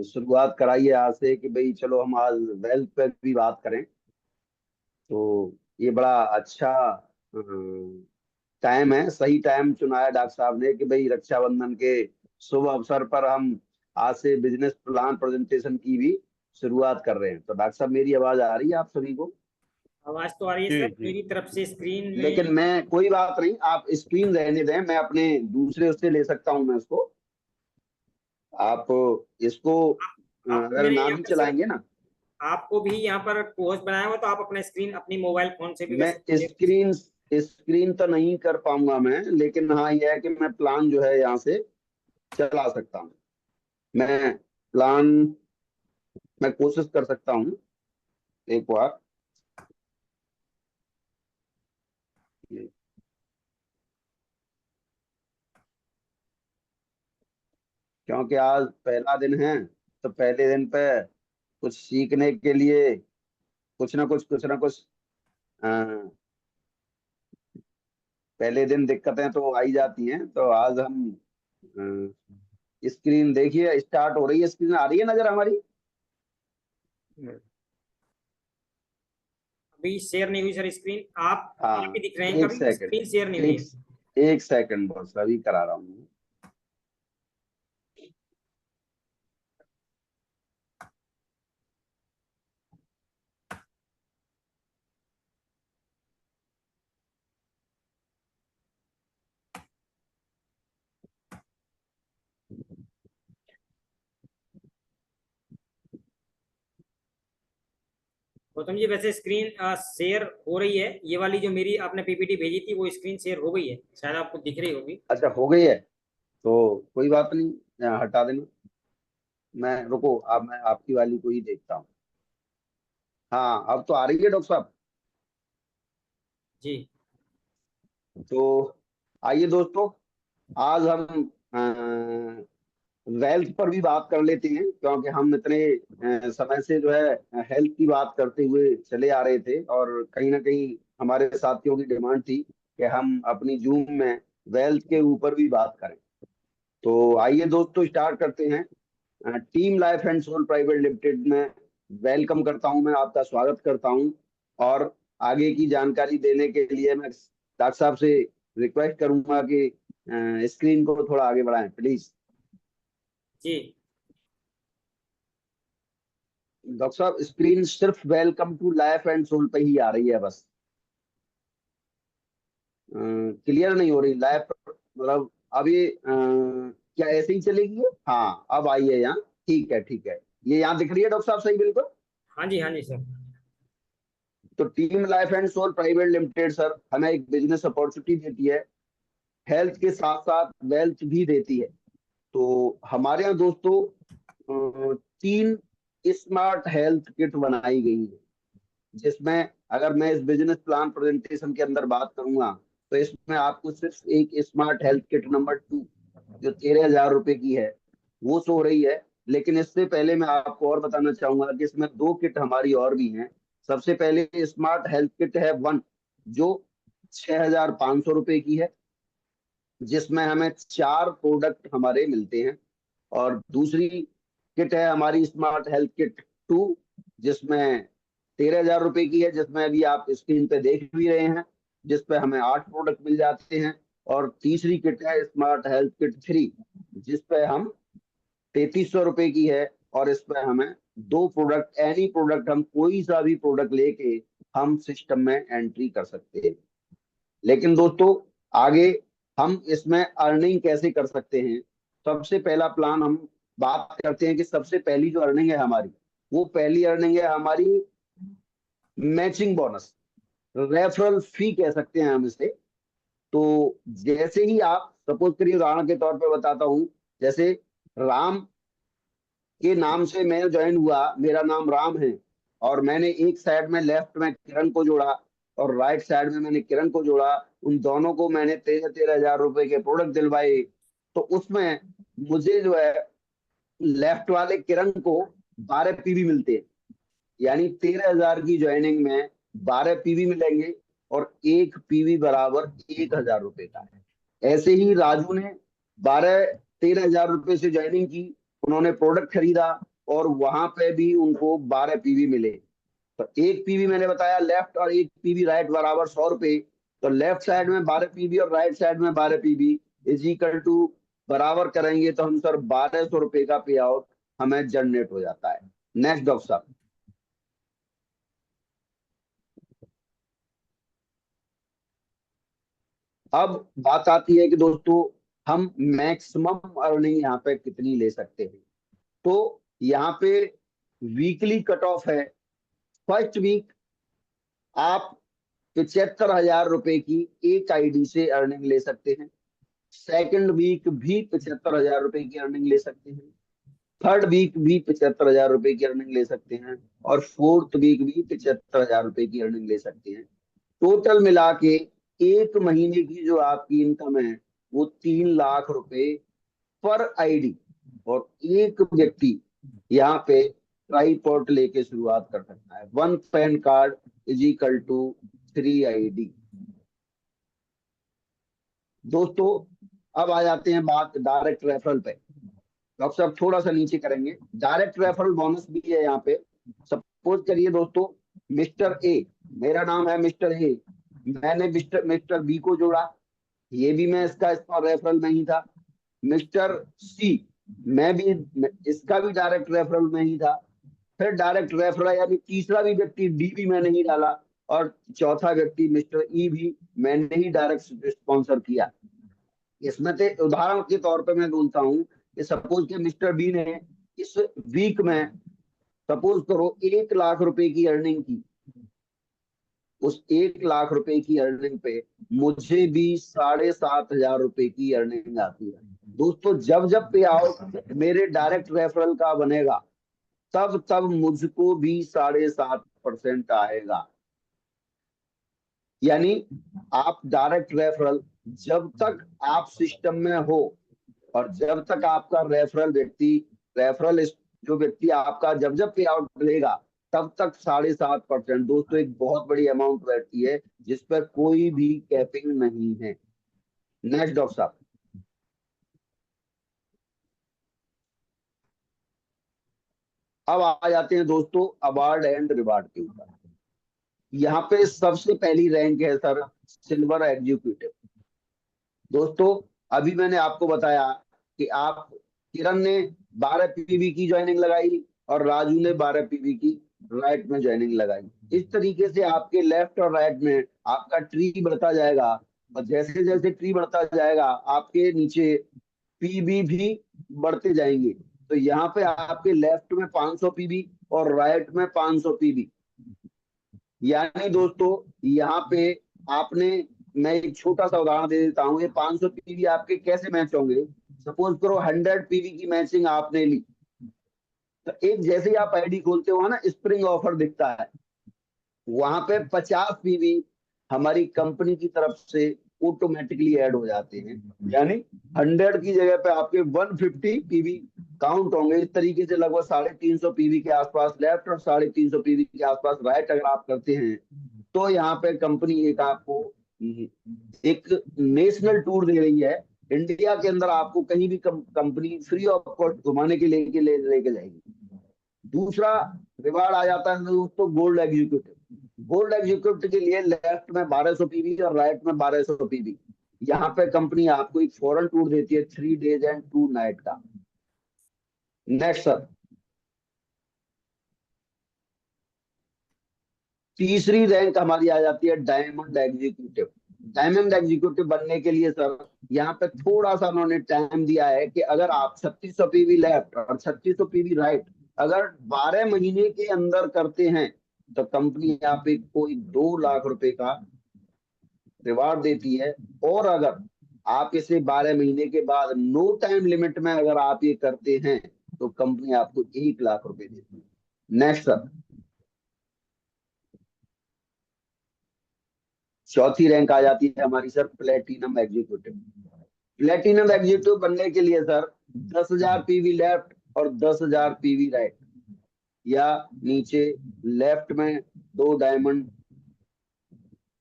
शुरुआत कराई है आज से कि भाई चलो हम आज वेल्थ पे भी बात करें। तो ये बड़ा अच्छा टाइम है, सही टाइम चुना है डॉक्टर साहब ने कि भाई रक्षाबंधन के शुभ अवसर पर हम आज से बिजनेस प्लान प्रेजेंटेशन की भी शुरुआत कर रहे हैं। तो डॉक्टर साहब मेरी आवाज आ रही है आप सभी को? आवाज तो आ रही है जी सर, जी। मेरी तरफ से स्क्रीन लेकिन में। मैं, कोई बात नहीं, आप स्क्रीन रहने दें, मैं अपने दूसरे उससे ले सकता हूँ मैं इसको। आप इसको आपको अगर मैंने ना यहाँ भी पर सर, चलाएंगे ना, आपको भी यहाँ पर होस्ट बनाया हुआ, तो आप अपना स्क्रीन अपनी मोबाइल फोन से भी कर मैं सकते हैं। स्क्रीन स्क्रीन तो नहीं कर पाऊंगा मैं, लेकिन हाँ यह है कि मैं प्लान जो है यहाँ से चला सकता हूँ। मैं प्लान, मैं कोशिश कर सकता हूँ एक बार। क्योंकि आज पहला दिन है, तो पहले दिन पे कुछ सीखने के लिए कुछ ना कुछ अ, पहले दिन दिक्कतें तो आई जाती हैं। तो आज हम स्क्रीन देखिए स्टार्ट हो रही है, स्क्रीन आ रही है नजर हमारी? अभी शेयर नहीं हुई सर स्क्रीन। आप ही हाँ, दिख रहे हैं, एक कभी सेकंड, स्क्रीन शेयर नहीं हुई एक है। एक सेकंड बस, अभी करा रहा हूँ। गौतम जी, वैसे स्क्रीन शेयर हो रही है। ये वाली जो मेरी आपने पीपीटी भेजी थी, वो स्क्रीन शेयर हो गई है, शायद आपको दिख रही होगी। अच्छा हो गई है, तो कोई बात नहीं, हटा देना। मैं रुको, अब मैं आपकी वाली को ही देखता हूँ। हाँ अब तो आ रही है डॉक्टर साहब। जी। तो आइए दोस्तों, आज हम वेल्थ पर भी बात कर लेते हैं, क्योंकि हम इतने समय से जो है हेल्थ की बात करते हुए चले आ रहे थे, और कहीं ना कहीं हमारे साथियों की डिमांड थी कि हम अपनी जूम में वेल्थ के ऊपर भी बात करें। तो आइए दोस्तों स्टार्ट करते हैं। Team Life and Soul Private Limited में वेलकम करता हूं, मैं आपका स्वागत करता हूं। और आगे की जानकारी देने के लिए मैं डॉक्टर साहब से रिक्वेस्ट करूंगा कि स्क्रीन को थोड़ा आगे बढ़ाएं प्लीज। जी। डॉक्टर साहब स्क्रीन सिर्फ welcome to Life and Soul पे ही आ रही है बस, क्लियर नहीं हो रही लाइफ, मतलब अभी क्या ऐसे ही चलेगी ये? हाँ अब आई है यहाँ, ठीक है ठीक है, ये यहाँ दिख रही है डॉक्टर साहब सही बिल्कुल? हाँ जी सर। तो team Life and Soul Private Limited sir हमें एक बिजनेस अपॉर्चुनिटी देती है, हेल्थ के साथ साथ वेल्थ भी देती है। तो हमारे यहाँ दोस्तों 3 स्मार्ट हेल्थ किट बनाई गई है, जिसमें अगर मैं इस बिजनेस प्लान प्रेजेंटेशन के अंदर बात करूंगा, तो इसमें आपको सिर्फ एक स्मार्ट हेल्थ किट नंबर 2 जो 13,000 रुपए की है वो सो रही है। लेकिन इससे पहले मैं आपको और बताना चाहूंगा कि इसमें 2 किट हमारी और भी हैं। सबसे पहले स्मार्ट हेल्थ किट है 1, जो 6,500 रुपए की है, जिसमें हमें 4 प्रोडक्ट हमारे मिलते हैं। और दूसरी किट है हमारी स्मार्ट हेल्थ किट 2, जिसमें 13,000 रुपए की है, जिसमें अभी आप स्क्रीन पे देख भी रहे हैं, जिसपे हमें 8 प्रोडक्ट मिल जाते हैं। और तीसरी किट है स्मार्ट हेल्थ किट 3, जिसपे हम 3,300 रुपए की है, और इसमें हमें 2 प्रोडक्ट, एनी प्रोडक्ट, हम कोई सा भी प्रोडक्ट लेके हम सिस्टम में एंट्री कर सकते हैं। लेकिन दोस्तों आगे हम इसमें अर्निंग कैसे कर सकते हैं, सबसे पहला प्लान हम बात करते हैं कि सबसे पहली जो अर्निंग है हमारी, वो पहली अर्निंग है हमारी मैचिंग बोनस, रेफरल फी कह सकते हैं हम इसे। तो जैसे ही आप सपोज करिए, उदाहरण के तौर पे बताता हूं, जैसे राम के नाम से मैं ज्वाइन हुआ, मेरा नाम राम है, और मैंने एक साइड में लेफ्ट में किरण को जोड़ा और राइट साइड में मैंने किरण को जोड़ा, उन दोनों को मैंने 13,000 रुपए के प्रोडक्ट दिलवाए। तो उसमें मुझे जो है लेफ्ट वाले किरण को 12 पीवी मिलते हैं, यानी 13,000 की ज्वाइनिंग में 12 पीवी मिलेंगे, और एक पीवी बराबर 1,000 रुपए का है। ऐसे ही राजू ने 13,000 रुपए से ज्वाइनिंग की, उन्होंने प्रोडक्ट खरीदा, और वहां पे भी उनको 12 पीवी मिले। तो एक पीवी मैंने बताया लेफ्ट और एक पीवी राइट बराबर 100 रुपए। तो लेफ्ट साइड में 12 पीवी और राइट साइड में 12 पीवी इज इक्वल टू, बराबर करेंगे तो हम सर 1,200 रुपए का पे आउट हमें जनरेट हो जाता है। नेक्स्ट डॉक्टर साहब। अब बात आती है कि दोस्तों हम मैक्सिमम अर्निंग यहाँ पे कितनी ले सकते हैं। तो यहाँ पे वीकली कट ऑफ है। फर्स्ट वीक आप 75,000 रुपए की एक आईडी से अर्निंग ले सकते हैं। सेकंड वीक भी 75,000 रुपए की अर्निंग ले सकते हैं। थर्ड वीक भी 75,000 रुपए की अर्निंग ले सकते हैं। और फोर्थ वीक भी 75,000 रुपए की अर्निंग ले सकते हैं। टोटल मिला के एक महीने की जो आपकी इनकम है वो 3 लाख रुपए पर आईडी। और एक व्यक्ति यहाँ पे ट्राईपॉड लेके शुरुआत कर सकता है। 1 PAN card is equal to 3 ID. दोस्तों अब आ जाते हैं बात डायरेक्ट रेफरल पे। डॉक्टर साहब थोड़ा सा नीचे करेंगे, डायरेक्ट रेफरल बोनस भी है यहाँ पे। सपोज करिए दोस्तों, मिस्टर ए, मेरा नाम है मिस्टर ए, मैंने मिस्टर मिस्टर बी को जोड़ा, ये भी मैं इसका रेफरल में ही था। मिस्टर सी, मैं भी इसका भी डायरेक्ट रेफरल में ही था। फिर डायरेक्ट रेफरल यानी तीसरा भी व्यक्ति डी भी मैंने ही डाला, और चौथा व्यक्ति मिस्टर ई भी मैंने ही डायरेक्ट स्पॉन्सर किया। इसमें से उदाहरण के तौर पे मैं बोलता हूँ कि सपोज के मिस्टर बी ने इस वीक में सपोज करो 1 लाख रुपए की अर्निंग की। उस 1 लाख रुपए की अर्निंग पे मुझे भी 7,500 रुपए की अर्निंग आती है। दोस्तों जब जब पे आउट मेरे डायरेक्ट रेफरल का बनेगा, तब तब मुझको भी 7.5% आएगा। यानी आप डायरेक्ट रेफरल, जब तक आप सिस्टम में हो और जब तक आपका रेफरल जो व्यक्ति आपका जब जब पे आउट लेगा, तब तक 7.5%। दोस्तों एक बहुत बड़ी अमाउंट बैठती है, जिस पर कोई भी कैपिंग नहीं है। नेक्स्ट डॉक्टर साहब। अब आ जाते हैं दोस्तों अवार्ड एंड रिवार्ड के ऊपर। यहाँ पे सबसे पहली रैंक है सर सिल्वर एग्जीक्यूटिव। दोस्तों अभी मैंने आपको बताया कि आप, किरण ने 12 पीवी की ज्वाइनिंग लगाई और राजू ने 12 पीवी की राइट में ज्वाइनिंग लगाई। इस तरीके से आपके लेफ्ट और राइट में आपका ट्री बढ़ता जाएगा, और जैसे जैसे ट्री बढ़ता जाएगा आपके नीचे पीबी भी बढ़ते जाएंगे। तो यहाँ पे आपके लेफ्ट में 500 पीबी और राइट में 500 पीबी। यानी दोस्तों यहाँ पे आपने, मैं एक छोटा सा उदाहरण दे देता हूँ, ये 500 पीवी आपके कैसे मैच होंगे। सपोज करो 100 पीवी की मैचिंग आपने ली, तो एक जैसे ही आप आईडी खोलते हो ना, स्प्रिंग ऑफर दिखता है, वहां पे 50 पीवी हमारी कंपनी की तरफ से ऑटोमेटिकली ऐड हो जाते हैं। यानी 100 की जगह पे आपके 150 पीवी काउंट होंगे। इस तरीके से लगभग 350 पीवी के आसपास लेफ्ट और 350 पीवी के आसपास राइट अगर आप करते हैं, तो यहाँ पे कंपनी एक आपको एक नेशनल टूर दे रही है, इंडिया के अंदर आपको कहीं भी कंपनी फ्री ऑफ कॉस्ट घुमाने के लेके जाएगी। दूसरा रिवार्ड आ जाता है दोस्तों गोल्ड एग्जीक्यूटिव। गोल्ड एग्जीक्यूटिव के लिए लेफ्ट में 1200 पीवी और राइट में 1200 पीवी। यहाँ पे कंपनी आपको एक फॉरेन टूर देती है 3 डेज एंड 2 नाइट का। नेक्स्ट सर, तीसरी रैंक हमारी आ जाती है डायमंड एग्जीक्यूटिव। डायमंड एग्जीक्यूटिव बनने के लिए सर यहाँ पे थोड़ा सा उन्होंने टाइम दिया है कि अगर आप 3600 पीवी लेफ्ट और 3600 पीवी राइट अगर 12 महीने के अंदर करते हैं तो कंपनी आपको 2 लाख रुपए का रिवार्ड देती है। और अगर आप इसे 12 महीने के बाद नो टाइम लिमिट में अगर आप ये करते हैं तो कंपनी आपको 1 लाख रुपए देती है। नेक्स्ट सर, चौथी रैंक आ जाती है हमारी sir platinum executive. Platinum executive बनने के लिए सर 10,000 पीवी लेफ्ट और 10,000 पीवी राइट, या नीचे लेफ्ट में 2 डायमंड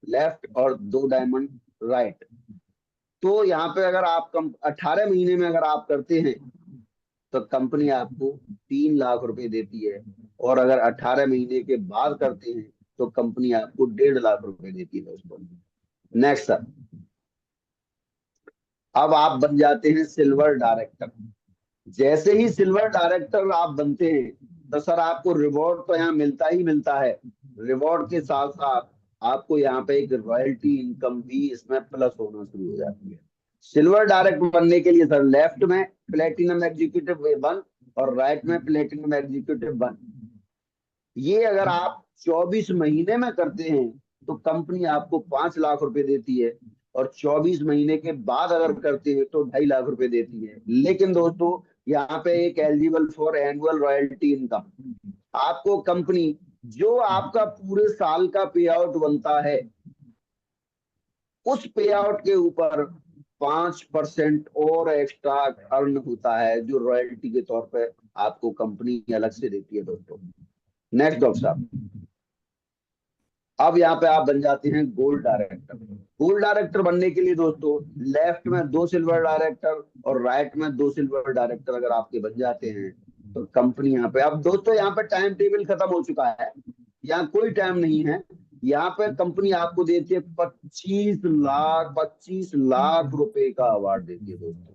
लेफ्ट और 2 डायमंड राइट। तो यहाँ पे अगर आप 18 महीने में अगर आप करते हैं तो कंपनी आपको 3 लाख रुपए देती है। और अगर 18 महीने के बाद करते हैं तो कंपनी आपको 1.5 लाख रुपए देती है दोस्तों। नेक्स्ट सर, अब आप बन जाते हैं सिल्वर डायरेक्टर। जैसे ही सिल्वर डायरेक्टर आप बनते हैं तो सर आपको रिवॉर्ड तो यहाँ मिलता ही मिलता है। रिवॉर्ड के साथ साथ आपको यहाँ पे एक रॉयल्टी इनकम भी इसमें प्लस होना शुरू हो जाती है। सिल्वर डायरेक्टर बनने के लिए सर लेफ्ट में प्लेटिनम एग्जीक्यूटिव 1 और राइट में प्लेटिनम एग्जीक्यूटिव 1। ये अगर आप 24 महीने में करते हैं तो कंपनी आपको 5 लाख रुपए देती है। और 24 महीने के बाद अगर करते हैं तो 2.5 लाख रुपए देती है। लेकिन दोस्तों यहाँ पे एक eligible for annual royalty income, आपको कंपनी जो आपका पूरे साल का पे आउट बनता है उस पे आउट के ऊपर 5% और एक्स्ट्रा अर्न होता है जो रॉयल्टी के तौर पे आपको कंपनी अलग से देती है दोस्तों। नेक्स्ट डॉक्टर साहब, अब यहाँ पे आप बन जाते हैं गोल्ड डायरेक्टर। गोल्ड डायरेक्टर बनने के लिए दोस्तों लेफ्ट में 2 सिल्वर डायरेक्टर और राइट में 2 सिल्वर डायरेक्टर अगर आपके बन जाते हैं तो कंपनी यहाँ पे, अब दोस्तों यहाँ पे टाइम टेबल खत्म हो चुका है, यहाँ कोई टाइम नहीं है। यहाँ पे कंपनी आपको देती है 25 लाख रुपए का अवार्ड देती है दोस्तों।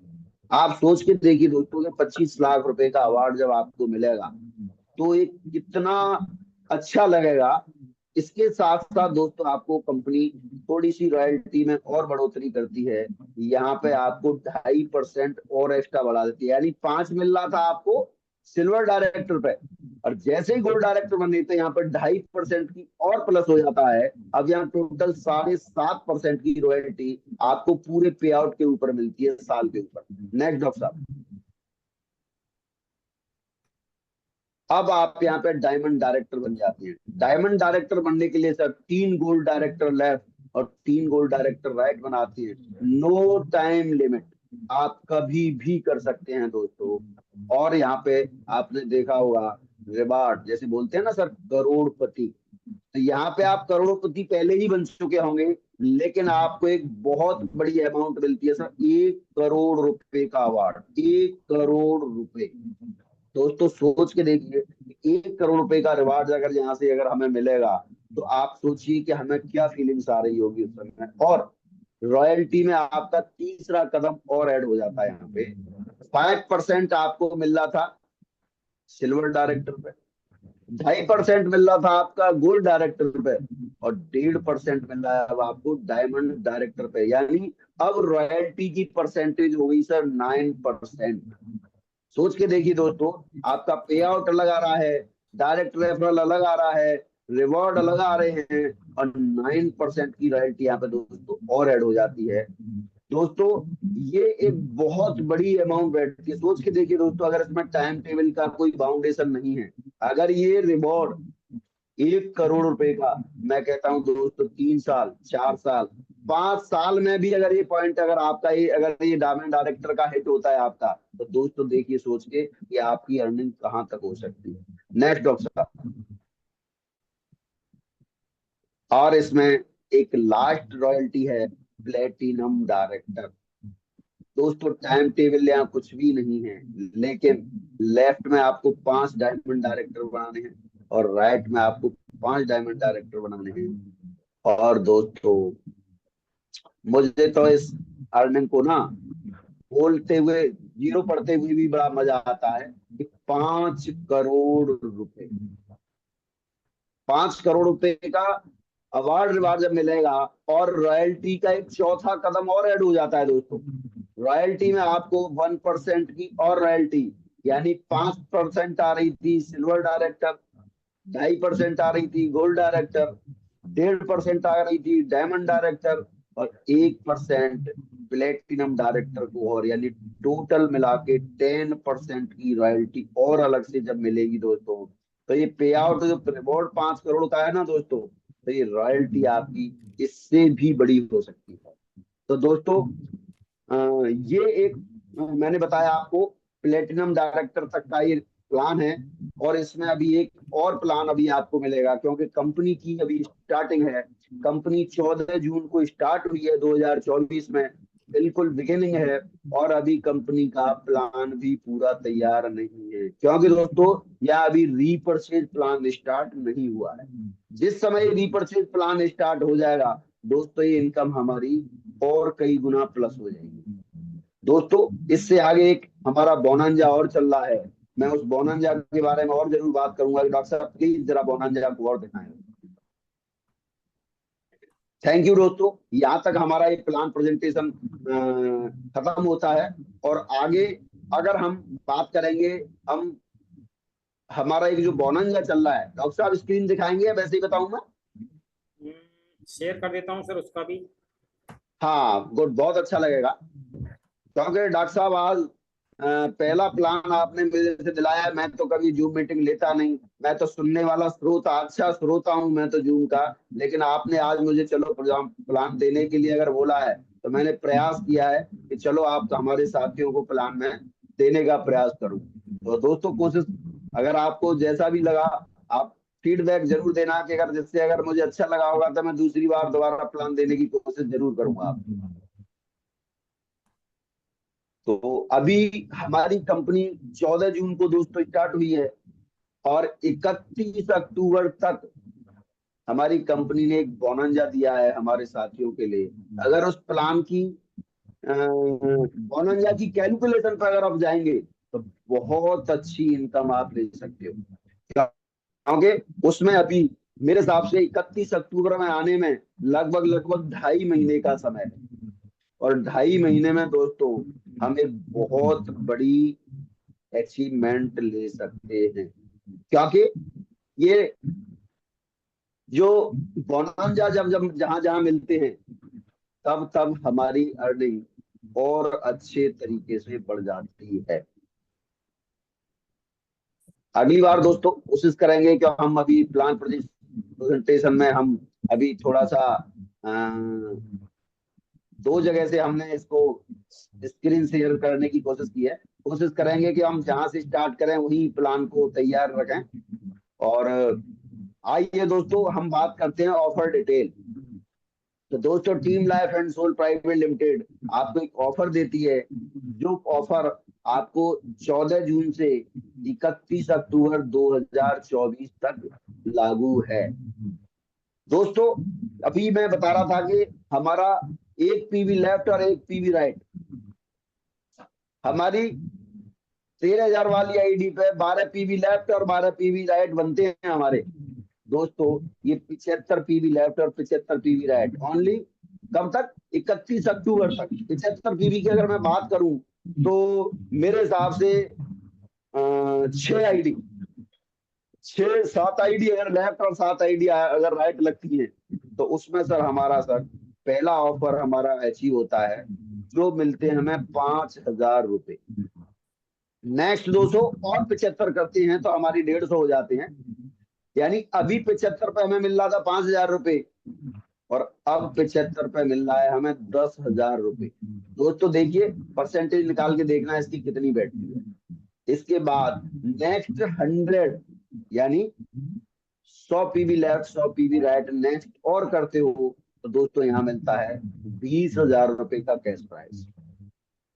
आप सोच के देखिए दोस्तों कि 25 लाख रुपए का अवार्ड जब आपको मिलेगा तो एक कितना अच्छा लगेगा। इसके साथ साथ दोस्तों आपको कंपनी थोड़ी सी रॉयल्टी में और बढ़ोतरी करती है। यहाँ पे आपको 2.5% और एक्स्ट्रा बढ़ा देती है, यानी 5 मिल रहा था आपको सिल्वर डायरेक्टर पे, और जैसे ही गोल्ड डायरेक्टर बने थे यहाँ पर 2.5% की और प्लस हो जाता है। अब यहाँ टोटल 7.5% की रॉयल्टी आपको पूरे पे आउट के ऊपर मिलती है साल के ऊपर। नेक्स्ट डॉक्टर साहब, अब आप यहाँ पे डायमंड डायरेक्टर बन जाते हैं। डायमंड डायरेक्टर बनने के लिए सर 3 गोल्ड डायरेक्टर लेफ्ट और 3 गोल्ड डायरेक्टर राइट बनाती है। नो टाइम लिमिट, आप कभी भी कर सकते हैं दोस्तों। और यहाँ पे आपने देखा होगा रिवार्ड जैसे बोलते हैं ना सर करोड़पति, तो यहाँ पे आप करोड़पति पहले ही बन चुके होंगे, लेकिन आपको एक बहुत बड़ी अमाउंट मिलती है सर 1 करोड़ रुपए का अवार्ड। 1 करोड़ रुपए दोस्तों सोच के देखिए, 1 करोड़ रुपए का रिवार्ड अगर यहाँ से अगर हमें मिलेगा तो आप सोचिए कि हमें क्या फीलिंग्स आ रही होगी उस समय। और रॉयल्टी में आपका तीसरा कदम और ऐड हो जाता है। यहाँ पे 5% आपको मिल रहा था सिल्वर डायरेक्टर पे, 2.5% मिल रहा था आपका गोल्ड डायरेक्टर पे, और 1.5% मिल रहा है अब आपको डायमंड डायरेक्टर पे। यानी अब रॉयल्टी की परसेंटेज हो गई सर 9%। सोच के देखिए दोस्तों, आपका पे आउट अलग आ रहा है, डायरेक्ट रेफरल अलग आ रहा है, रिवॉर्ड अलग आ रहे हैं, और 9% की रॉयल्टी यहाँ पे दोस्तों और ऐड हो जाती है। दोस्तों ये एक बहुत बड़ी अमाउंट बैठती है। सोच के देखिए दोस्तों, अगर इसमें टाइम टेबल का कोई बाउंडेशन नहीं है, अगर ये रिवॉर्ड 1 करोड़ रुपए का, मैं कहता हूँ दोस्तों 3 साल 4 साल 5 साल में भी अगर ये पॉइंट अगर आपका ये अगर ये डायमंड डायरेक्टर का हिट होता है आपका, तो दोस्तों देखिए सोच के कि आपकी अर्निंग कहाँ तक हो सकती है। नेक्स्ट डॉक्टर साहब, और इसमें एक लास्ट रॉयल्टी है प्लेटिनम डायरेक्टर। दोस्तों टाइम टेबल यहाँ कुछ भी नहीं है, लेकिन लेफ्ट में आपको 5 डायमंड डायरेक्टर बनाने हैं और राइट में आपको 5 डायमंड डायरेक्टर बनाने हैं। और दोस्तों मुझे तो इस अर्निंग को ना बोलते हुए, जीरो पढ़ते हुए भी बड़ा मजा आता है कि 5 करोड़ रुपए, 5 करोड़ रुपए का अवार्ड रिवार्ड जब मिलेगा, और रॉयल्टी का एक चौथा कदम और ऐड हो जाता है दोस्तों। रॉयल्टी में आपको 1% की और रॉयल्टी, यानी 5% आ रही थी सिल्वर डायरेक्टर, 2.5% आ रही थी गोल्ड डायरेक्टर, 1.5% आ रही थी डायमंड डायरेक्टर, और 1% प्लेटिनम डायरेक्टर को, और यानी टोटल मिला के 10% की रॉयल्टी और अलग से जब मिलेगी दोस्तों, तो ये पे आउट जो रिवॉर्ड 5 करोड़ का है ना दोस्तों, तो ये रॉयल्टी आपकी इससे भी बड़ी हो सकती है। तो दोस्तों ये एक मैंने बताया आपको प्लेटिनम डायरेक्टर तक का ये प्लान है। और इसमें अभी एक और प्लान अभी आपको मिलेगा, क्योंकि कंपनी की अभी स्टार्टिंग है। कंपनी 14 जून को स्टार्ट हुई है 2024 में, बिल्कुल बिगिनिंग है। और अभी कंपनी का प्लान भी पूरा तैयार नहीं है, क्योंकि दोस्तों यह अभी रीपरचेज प्लान स्टार्ट नहीं हुआ है। जिस समय रीपरचेज प्लान स्टार्ट हो जाएगा दोस्तों, ये इनकम हमारी और कई गुना प्लस हो जाएगी। दोस्तों इससे आगे एक हमारा बोनांजा और चल रहा है, मैं उस बोनांजा के बारे में और जरूर बात करूंगा। डॉक्टर साहब प्लीज जरा बोनांजा को और दिखाएं। थैंक यू दोस्तों, यहाँ तक हमारा ये प्लान प्रेजेंटेशन खत्म होता है। और आगे अगर हम बात करेंगे, हम हमारा एक जो बोनांजा चल रहा है, डॉक्टर साहब स्क्रीन दिखाएंगे या वैसे ही बताऊं मैं? शेयर कर देता हूँ सर उसका भी। हाँ गुड, बहुत अच्छा लगेगा। क्योंकि डॉक्टर साहब आज पहला प्लान आपने मेरे से दिलाया है। मैं तो कभी जूम मीटिंग लेता नहीं, मैं तो सुनने वाला श्रोता, अच्छा श्रोता हूं मैं तो जूम का। लेकिन आपने आज मुझे चलो प्रोग्राम प्लान देने के लिए अगर बोला है, तो मैंने प्रयास किया है कि चलो आप तो हमारे साथियों को प्लान में देने का प्रयास करूं। तो दोस्तों कोशिश, अगर आपको जैसा भी लगा, आप फीडबैक जरूर देना, कि अगर जिससे अगर मुझे अच्छा लगा होगा तो मैं दूसरी बार दोबारा प्लान देने की कोशिश जरूर करूंगा। तो अभी हमारी कंपनी 14 जून को दोस्तों स्टार्ट हुई है, और 31 अक्टूबर तक हमारी कंपनी ने एक बोनंजा दिया है हमारे साथियों के लिए। अगर उस प्लान की बोनंजा की कैलकुलेशन पर अगर आप जाएंगे, तो बहुत अच्छी इनकम आप ले सकते हो। क्योंकि उसमें अभी मेरे हिसाब से 31 अक्टूबर में आने में लगभग लगभग 2.5 महीने का समय है। और 2.5 महीने में दोस्तों हम एक बहुत बड़ी अचीवमेंट ले सकते हैं। क्योंकि ये जो बोनांजा जब जब जहां जहां मिलते हैं, तब तब हमारी अर्निंग और अच्छे तरीके से बढ़ जाती है। अगली बार दोस्तों कोशिश करेंगे कि हम अभी प्लान प्रेजेंटेशन में हम अभी थोड़ा सा दो जगह से हमने इसको स्क्रीन शेयर करने की कोशिश की है। कोशिश करेंगे कि हम जहां से स्टार्ट करें वही प्लान को तैयार रखें। और आइए दोस्तों हम बात करते हैं ऑफर डिटेल। तो दोस्तों team Life and Soul Private Limited आपको एक ऑफर देती है, जो ऑफर आपको 14 जून से 31 अक्टूबर 2024 तक लागू है। दोस्तों अभी मैं बता रहा था कि हमारा एक पीवी लेफ्ट और एक पीवी राइट, हमारी 13,000 वाली आईडी पे 12 पीवी लेफ्ट और 12 पीवी राइट बनते हैं हमारे। दोस्तों ये 75 पीवी लेफ्ट और 75 पीवी राइट ओनली। कब तक? 31 अक्टूबर तक। 75 पीवी की अगर मैं बात करूं, तो मेरे हिसाब से 6 आईडी, 6 7 आईडी अगर लेफ्ट और 7 आईडी अगर राइट लगती है, तो उसमें सर हमारा सर पहला ऑफर हमारा अचीव होता है, जो मिलते हैं हमें 5,000 रुपए। नेक्स्ट 200 और 75 करते हैं तो हमारी 150 हो जाते हैं। यानी अभी 75 पे हमें मिल रहा था 5,000 रुपए, और अब 75 पे मिल रहा है हमें 10,000 रुपए। दोस्तों देखिए परसेंटेज निकाल के देखना इसकी कितनी बैठती है। इसके बाद नेक्स्ट 100, यानी 100 PV left 100 PV right next और करते हो, तो दोस्तों यहाँ मिलता है 20,000 रुपए का कैश प्राइस।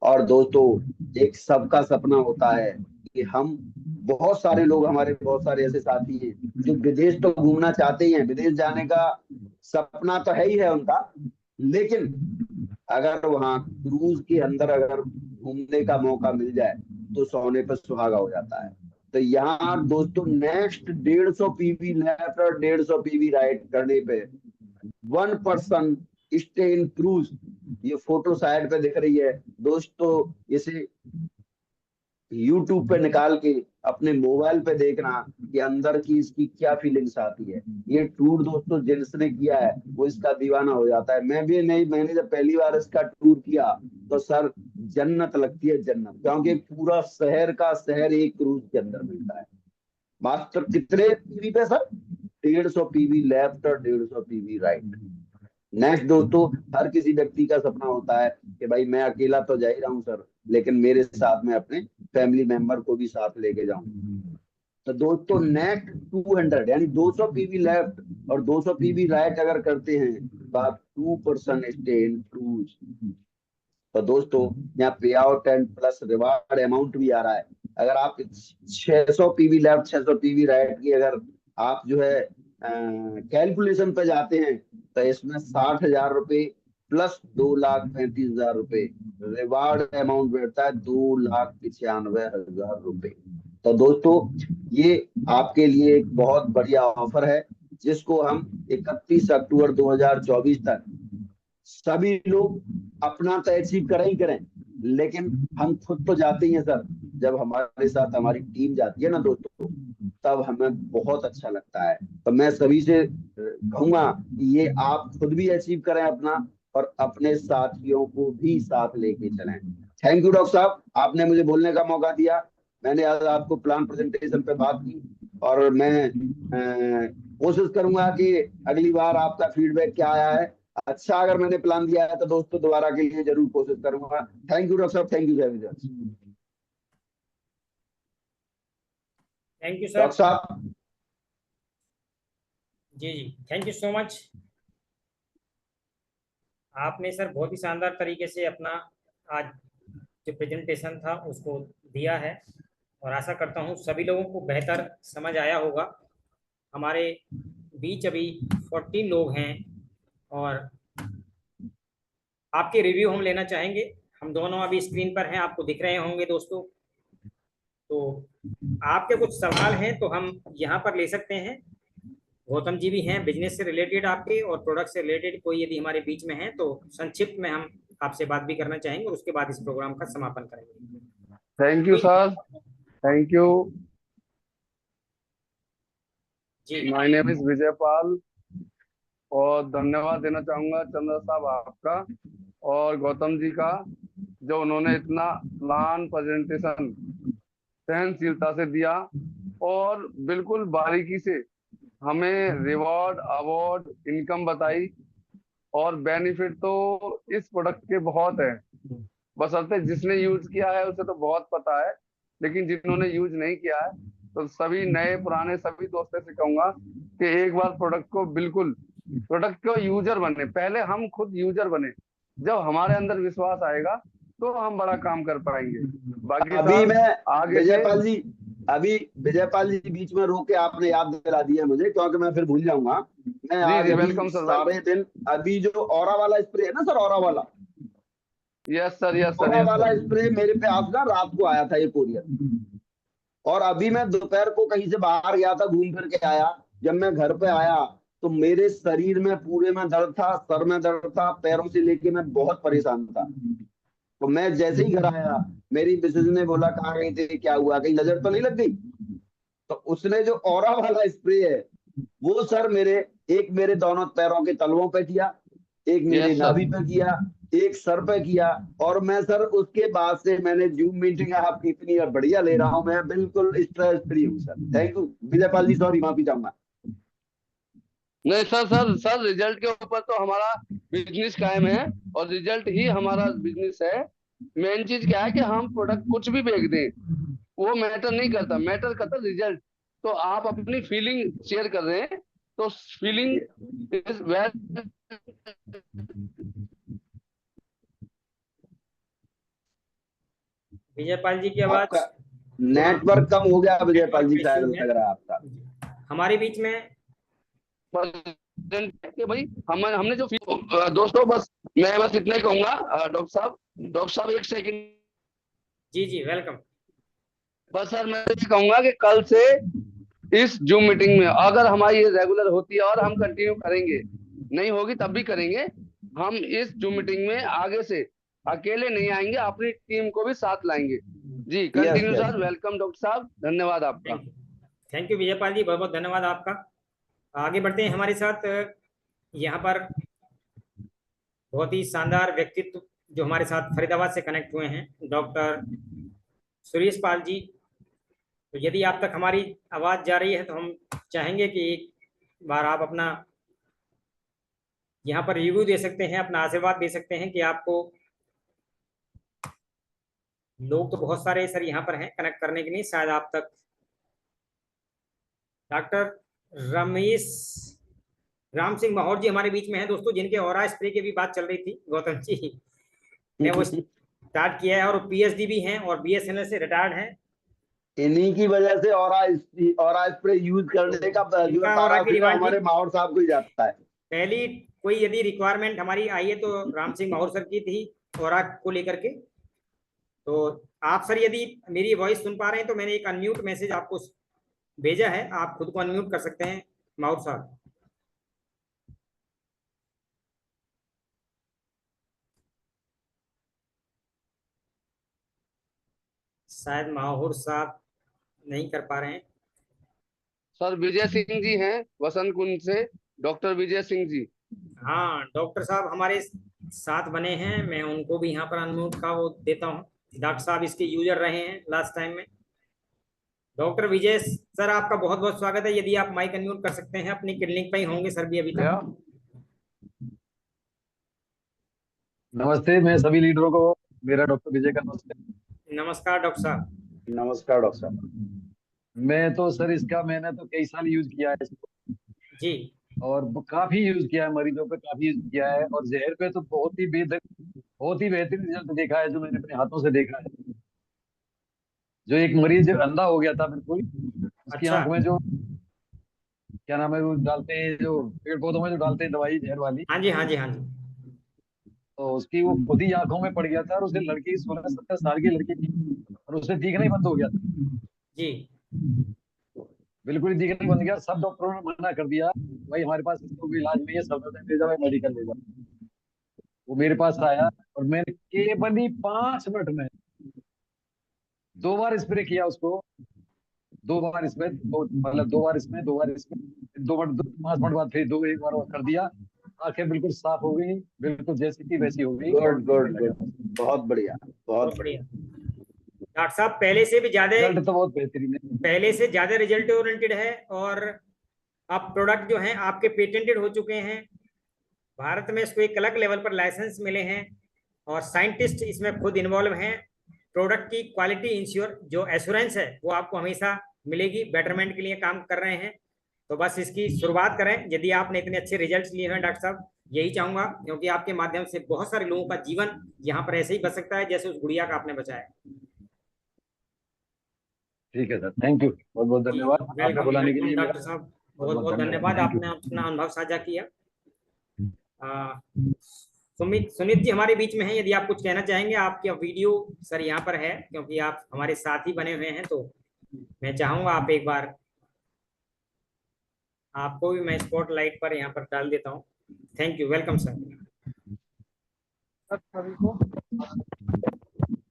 और दोस्तों, एक सबका सपना होता है कि हम, बहुत सारे लोग, हमारे बहुत सारे ऐसे साथी हैं जो विदेश तो घूमना चाहते ही हैं, विदेश जाने का सपना तो है ही है उनका, लेकिन अगर वहां क्रूज के अंदर अगर घूमने का मौका मिल जाए तो सोने पर सुहागा हो जाता है। तो यहाँ दोस्तों, नेक्स्ट 150 पीवी लेफ्ट और 150 पीवी राइट करने पे 1 पर्सन स्टे इन क्रूज। ये फोटो साइड पे दिख रही है दोस्तों, इसे यूट्यूब पे निकाल के अपने मोबाइल पे देखना कि अंदर की इसकी क्या फीलिंग्स आती है। ये टूर दोस्तों जिसने किया है वो इसका दीवाना हो जाता है। मैं भी नहीं, मैंने जब पहली बार इसका टूर किया तो सर, जन्नत लगती है, जन्नत, क्योंकि पूरा शहर का शहर एक क्रूज के अंदर मिलता है। मात्र कितने पीवी पे सर? 150 पीवी लेफ्ट और 150 पीवी राइट। नेक्स्ट दोस्तों, हर किसी व्यक्ति का सपना होता है कि भाई मैं अकेला तो जा ही रहा हूँ सर, लेकिन मेरे साथ में अपने फैमिली मेंबर को भी साथ लेके जाऊं। तो दोस्तों, नेक्स्ट 200 यानी 200 पीवी लेफ्ट और 200 पीवी राइट अगर करते हैं तो आप 2 पर्सन स्टे इन क्रूज। तो दोस्तों, यहाँ पे out and plus reward amount भी आ रहा है। अगर आप 600 पीवी लेफ्ट 600 पीवी राइट की अगर आप जो है कैलकुलेशन पे जाते हैं तो इसमें 60,000 रुपये प्लस 2,35,000 रुपये रिवार्ड अमाउंट बैठता है, 2,95,000 रुपये। तो दोस्तों, ये आपके लिए एक बहुत बढ़िया ऑफर है जिसको हम 31 अक्टूबर 2024 तक सभी लोग अपना तो अचीव करें ही करें, लेकिन हम खुद तो जाते ही हैं सर। जब हमारे साथ हमारी टीम जाती है ना दोस्तों, तब हमें बहुत अच्छा लगता है। तो मैं सभी से कहूंगा कि ये आप खुद भी अचीव करें अपना, और अपने साथियों को भी साथ लेके चलें। थैंक यू डॉक्टर साहब, आपने मुझे बोलने का मौका दिया। मैंने आज आपको प्लान प्रेजेंटेशन पे बात की, और मैं कोशिश करूंगा कि अगली बार आपका फीडबैक क्या आया है। अच्छा अगर मैंने प्लान दिया है तो दोस्तों दोबारा के लिए जरूर कोशिश करूंगा। थैंक यू डॉक्टर साहब, thank you very much. Thank you doctor sir. साहब। जी जी, थैंक यू सो मच। आपने सर बहुत ही शानदार तरीके से अपना आज जो प्रेजेंटेशन था उसको दिया है, और आशा करता हूँ सभी लोगों को बेहतर समझ आया होगा। हमारे बीच अभी 14 लोग हैं, और आपके रिव्यू हम लेना चाहेंगे। हम दोनों अभी स्क्रीन पर हैं, आपको दिख रहे होंगे दोस्तों। तो आपके कुछ सवाल हैं तो हम यहाँ पर ले सकते हैं। गौतम जी भी हैं बिजनेस से रिलेटेड आपके, और प्रोडक्ट से रिलेटेड कोई यदि हमारे बीच में है तो संक्षिप्त में हम आपसे बात भी करना चाहेंगे, और उसके बाद इस प्रोग्राम का समापन करेंगे। थैंक यू कोई? सर। Thank you. जी my name is Vijay Pal. और धन्यवाद देना चाहूंगा चंद्र साहब आपका और गौतम जी का, जो उन्होंने इतना प्लान प्रेजेंटेशन सहनशीलता से दिया, और बिल्कुल बारीकी से हमें रिवॉर्ड, अवार्ड, इनकम बताई। और बेनिफिट तो इस प्रोडक्ट के बहुत है, बशर्ते जिसने यूज किया है उसे तो बहुत पता है, लेकिन जिन्होंने यूज नहीं किया है तो सभी नए पुराने सभी दोस्तों से कहूंगा कि एक बार प्रोडक्ट को बिल्कुल, प्रोडक्ट को यूजर बने, पहले हम खुद यूजर बने। जब हमारे अंदर विश्वास आएगा तो हम बड़ा काम कर पाएंगे। बाकी अभी सर मैं आगे से। विजयपाल जी अभी विजयपाल जी बीच में रोक के आपने याद दिला दिया मुझे, क्योंकि मैं फिर भूल जाऊंगा। मैं जी आज जी, अभी वेलकम सर, सारे दिन, अभी जो ऑरा वाला स्प्रे है ना सर, ऑरा वाला, yes sir, yes sir, aura yes वाला सर। स्प्रे मेरे पे आज ना रात को आया था ये कोरियर। और अभी मैं दोपहर को कहीं से बाहर गया था, घूम फिर के आया। जब मैं घर पे आया तो मेरे शरीर में पूरे में दर्द था, सर में दर्द था, पैरों से लेके मैं बहुत परेशान था। तो मैं जैसे ही घर आया, मेरी मिसेज ने बोला कहाँ गई थी, क्या हुआ, कहीं नजर तो नहीं लग गई? तो उसने जो ऑरा वाला स्प्रे है वो सर मेरे, एक मेरे दोनों पैरों के तलवों पे किया, एक मेरे यस सर। नाभि पे किया, एक सर पे किया। और मैं सर उसके बाद से मैंने जूम मीटिंग आपकी इतनी बढ़िया ले रहा हूं, मैं बिल्कुल स्ट्रेस फ्री हूँ sir. Thank you Vijaypal ji, sorry माफी चाहूंगा। नहीं सर, सर रिजल्ट के ऊपर तो हमारा बिजनेस कायम है, और रिजल्ट ही हमारा बिजनेस है। मेन चीज क्या है कि हम प्रोडक्ट कुछ भी बेच दें, वो मैटर नहीं करता, मैटर करता रिजल्ट। तो आप अपनी फीलिंग शेयर कर रहे हैं, तो फीलिंग इज वेरी विजयपाल जी की आवाज आपका नेटवर्क कम हो गया विजयपाल जी, शायद है। लग रहा है आपका। हमारे बीच में कि भाई हमने जो दोस्तों, बस मैं बस इतना ही कहूंगा। डॉक्टर साहब एक सेकंड। जी जी वेलकम। बस सर मैं ये कहूंगा कि कल से इस जूम मीटिंग में अगर हमारी ये रेगुलर होती है और हम कंटिन्यू करेंगे, नहीं होगी तब भी करेंगे, हम इस जूम मीटिंग में आगे से अकेले नहीं आएंगे, अपनी टीम को भी साथ लाएंगे। जी yes continue yes. Sir. Welcome doctor साहब, धन्यवाद आपका। थैंक यू विजयपाल जी, बहुत बहुत धन्यवाद आपका। आगे बढ़ते हैं हमारे साथ। यहाँ पर बहुत ही शानदार व्यक्तित्व जो हमारे साथ फरीदाबाद से कनेक्ट हुए हैं, डॉक्टर सुरेश पाल जी। तो यदि आप तक हमारी आवाज जा रही है तो हम चाहेंगे कि एक बार आप अपना यहाँ पर रिव्यू दे सकते हैं, अपना आशीर्वाद दे सकते हैं कि आपको, लोग तो बहुत सारे सर यहाँ पर हैं कनेक्ट करने के लिए, शायद आप तक डॉक्टर रमेश राम सिंह माहौर जी हमारे बीच में हैं दोस्तों, जिनके ऑरा स्प्रे की भी बात चल रही थी गौतम जी ने वो स्टार्ट किया है, और पीएचडी भी हैं और बीएसएनएल से रिटायर्ड हैं। इन्हीं की वजह से ऑरा स्प्रे यूज करने का जो इनका ऑरा सारा की श्रेय डिमांड थी, हमारे माहौर साहब को ही जाता है। पहली कोई यदि रिक्वायरमेंट हमारी आई है तो राम सिंह माहौर सर की थी ऑरा को लेकर के। तो आप सर यदि मेरी वॉइस सुन पा रहे हैं तो मैंने एक अनम्यूट मैसेज आपको भेजा है, आप खुद को अनम्यूट कर सकते हैं माहौर साहब। शायद माहौर साहब नहीं कर पा रहे हैं। सर विजय सिंह जी हैं वसंत कुंज से, डॉक्टर विजय सिंह जी। हाँ डॉक्टर साहब हमारे साथ बने हैं, मैं उनको भी यहाँ पर अनम्यूट का वो देता हूँ। डॉक्टर साहब इसके यूजर रहे हैं लास्ट टाइम में। डॉक्टर विजय सर आपका बहुत बहुत स्वागत है, यदि आप माइक अनम्यूट कर सकते हैं, अपनी क्लिनिक पे ही होंगे सर भी अभी तक। नमस्ते, मैं सभी लीडरों को मेरा डॉक्टर विजय का नमस्ते। नमस्कार डॉक्टर साहब। नमस्कार डॉक्टर साहब। मैं तो सर इसका मैंने तो कई साल यूज किया है इसको, जी और काफी यूज किया है, मरीजों पे काफी यूज किया है, और जहर पे तो बहुत ही बेहतरीन रिजल्ट देखा है जो मैंने अपने हाथों से देखा है। जो एक मरीज अंधा हो गया था बिल्कुल, उसकी अच्छा। आंख में जो क्या नाम है वो डालते हैं, जो पेड़ पौधों में जो डालते हैं दवाई जहर वाली, हाँ जी हाँ जी हाँ जी। तो उसकी वो खुद ही आंखों में पड़ गया था, और उसे लड़की 16-17 साल की लड़की थी, और उसे दिखना ही बंद हो गया था, जी बिल्कुल ही दिखना ही बंद गया। सब डॉक्टरों ने मना कर दिया, भाई हमारे पास इसको कोई इलाज नहीं है, सब ले जाओ मेडिकल ले जाओ। वो मेरे पास आया, और मैंने केवल ही 5 मिनट में 2 बार स्प्रे किया उसको, 2 बार इसमें मतलब 2 बार इसमें 2 बार इसमें, 5 मिनट बाद फिर एक बार और कर दिया। आंखें बिल्कुल साफ हो गई, बिल्कुल जैसी थी वैसी हो गई, और गुड गुड गुड, बहुत बढ़िया बहुत बहुत बढ़िया। डॉक्टर साहब पहले से भी ज्यादा, रिजल्ट तो बहुत बेहतरीन है। पहले से ज्यादा रिजल्ट ओरिएंटेड है, और अब प्रोडक्ट जो हैं आपके पेटेंटेड हो चुके हैं, भारत में इसको एक अलग लेवल पर लाइसेंस मिले हैं, और साइंटिस्ट इसमें खुद इन्वॉल्व हैं। प्रोडक्ट की क्वालिटी इंश्योर जो एश्योरेंस है वो आपको हमेशा मिलेगी, बेटरमेंट के लिए काम कर रहे हैं। तो बस इसकी शुरुआत करें, यदि आपने इतने अच्छे रिजल्ट्स लिए हैं डॉक्टर साहब, यही चाहूंगा, क्योंकि आपके माध्यम से बहुत सारे लोगों का जीवन यहाँ पर ऐसे ही बच सकता है जैसे उस गुड़िया का आपने बचाया। ठीक है सर, थैंक यू, बहुत बहुत धन्यवाद आपने वेलकम बुलाने के वेलकम लिए। मेरा डॉक्टर साहब, बहुत बहुत बहुत बहुत धन्यवाद, धन्यवाद, थैंक यू। आपने अपना अनुभव साझा किया। आ, सुमित सुमित जी हमारे बीच में हैं, यदि आप कुछ कहना चाहेंगे। आपकी वीडियो सर यहाँ पर है, क्योंकि आप हमारे साथ ही बने हुए हैं, तो मैं चाहूंगा आप एक बार, आपको भी मैं स्पॉटलाइट पर यहाँ पर डाल देता हूँ। Thank you, welcome sir. सभी को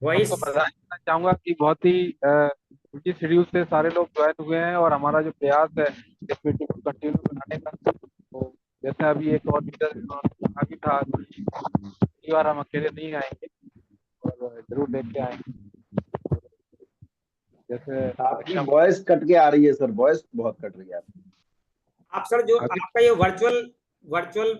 वॉइस आपको बधाई देना चाहूंगा कि बहुत ही बिजी शेड्यूल से सारे लोग ज्वाइन हुए हैं, और हमारा जो प्रयास है इस मीटिंग को कंटिन्यू बनाने का, तो जैसे अभी एक और लीडर आगे था, इस बार हम अकेले नहीं आएंगे और जरूर लेके आएंगे। जैसे आपकी वॉइस कट के आ रही है सर, वॉइस बहुत कट रही है। आप सर जो अभी आपका ये वर्चुअल वर्चुअल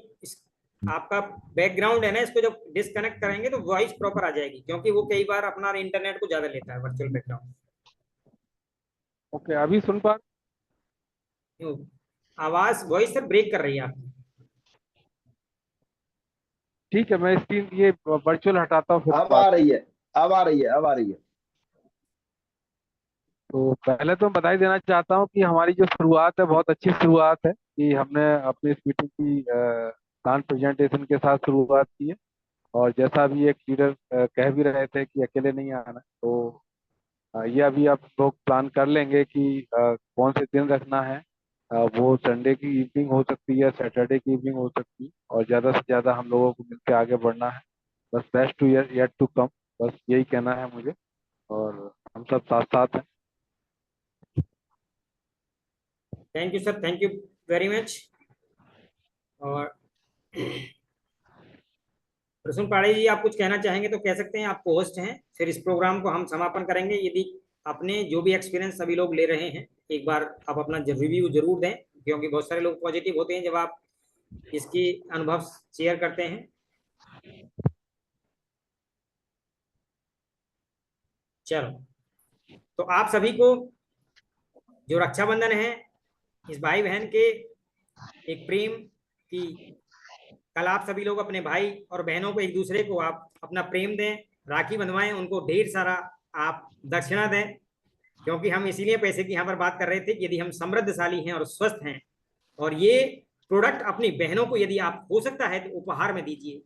आपका बैकग्राउंड है ना, इसको जब डिस्कनेक्ट करेंगे तो वॉइस प्रॉपर आ जाएगी, क्योंकि वो कई बार अपना इंटरनेट को ज्यादा लेता है वर्चुअल बैकग्राउंड। ओके, अभी सुन पा आवाज वॉइस सर ब्रेक कर रही है आपकी। ठीक है, मैं स्क्रीन ये वर्चुअल हटाता हूँ, फिर अब बात। आ रही है, अब आ रही है, अब आ रही है। तो पहले तो मैं बधाई देना चाहता हूँ कि हमारी जो शुरुआत है बहुत अच्छी शुरुआत है कि हमने अपनी इस मीटिंग की प्लान प्रेजेंटेशन के साथ शुरुआत की है। और जैसा अभी एक लीडर कह भी रहे थे कि अकेले नहीं आना, तो ये अभी आप लोग प्लान कर लेंगे कि कौन से दिन रखना है। वो संडे की इवनिंग हो सकती है, सैटरडे की इवनिंग हो सकती है, और ज़्यादा से ज़्यादा हम लोगों को मिलकर आगे बढ़ना है। बस best to yet to come, बस यही कहना है मुझे। और हम सब साथ साथ हैं। Thank you sir, thank you very much. और प्रसून पाड़े जी, आप कुछ कहना चाहेंगे तो कह सकते हैं, आप होस्ट हैं। फिर इस प्रोग्राम को हम समापन करेंगे। यदि अपने जो भी एक्सपीरियंस सभी लोग ले रहे हैं, एक बार आप अपना रिव्यू जरूर दें, क्योंकि बहुत सारे लोग पॉजिटिव होते हैं जब आप इसकी अनुभव शेयर करते हैं। चलो, तो आप सभी को जो रक्षाबंधन है, इस भाई बहन के एक प्रेम की, कल आप सभी लोग अपने भाई और बहनों को, एक दूसरे को आप अपना प्रेम दें, राखी बंधवाएं, उनको ढेर सारा आप दक्षिणा दें। क्योंकि हम इसीलिए पैसे की यहाँ पर बात कर रहे थे कि यदि हम समृद्धशाली हैं और स्वस्थ हैं, और ये प्रोडक्ट अपनी बहनों को यदि आप हो सकता है तो उपहार में दीजिए।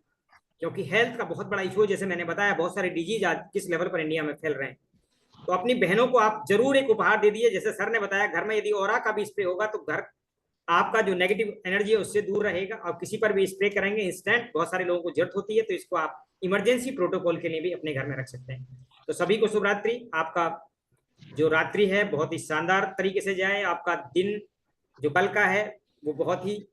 क्योंकि हेल्थ का बहुत बड़ा इशू है, जैसे मैंने बताया, बहुत सारे डिजीज आज किस लेवल पर इंडिया में फैल रहे हैं। तो अपनी बहनों को आप जरूर एक उपहार दे दिए। जैसे सर ने बताया, घर में यदि ऑरा का भी स्प्रे होगा तो घर आपका जो नेगेटिव एनर्जी है उससे दूर रहेगा। और किसी पर भी स्प्रे करेंगे इंस्टेंट, बहुत सारे लोगों को जरूरत होती है, तो इसको आप इमरजेंसी प्रोटोकॉल के लिए भी अपने घर में रख सकते हैं। तो सभी को शुभ रात्रि। आपका जो रात्रि है बहुत ही शानदार तरीके से जाए। आपका दिन जो कल का है वो बहुत ही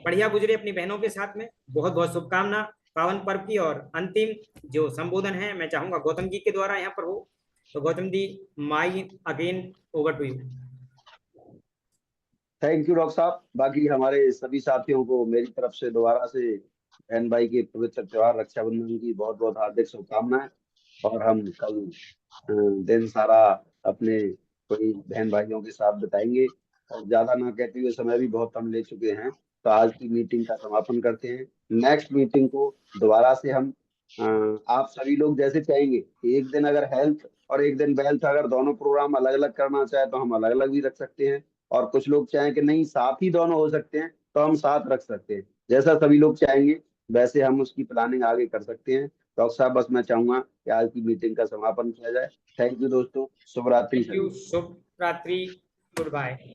बढ़िया गुजरे अपनी बहनों के साथ में। बहुत बहुत शुभकामना पावन पर्व की। और अंतिम जो संबोधन है मैं चाहूंगा गौतम जी के द्वारा यहाँ पर हो। तो Gautam ji, my again over to you. Thank you doctor साहब। बाकी हमारे सभी साथियों को मेरी तरफ से दोबारा से बहन भाई के पवित्र त्योहार रक्षाबंधन की बहुत बहुत हार्दिक शुभकामनाएं। और हम कल दिन सारा अपने कोई बहन भाइयों के साथ बिताएंगे। और ज्यादा ना कहते हुए, समय भी बहुत कम ले चुके हैं, तो आज की मीटिंग का समापन करते हैं। नेक्स्ट मीटिंग को दोबारा से हम आप सभी लोग जैसे चाहेंगे, एक दिन अगर हेल्थ और एक दिन वेल्थ, अगर दोनों प्रोग्राम अलग अलग करना चाहे तो हम अलग अलग भी रख सकते हैं। और कुछ लोग चाहें कि नहीं साथ ही दोनों हो सकते हैं, तो हम साथ रख सकते हैं। जैसा सभी लोग चाहेंगे वैसे हम उसकी प्लानिंग आगे कर सकते हैं। डॉक्टर साहब, बस मैं चाहूंगा कि आज की मीटिंग का समापन किया जाए। थैंक यू दोस्तों, शुभ रात्रि थैंक यू, सभी। शुभ रात्रि, गुड बाय।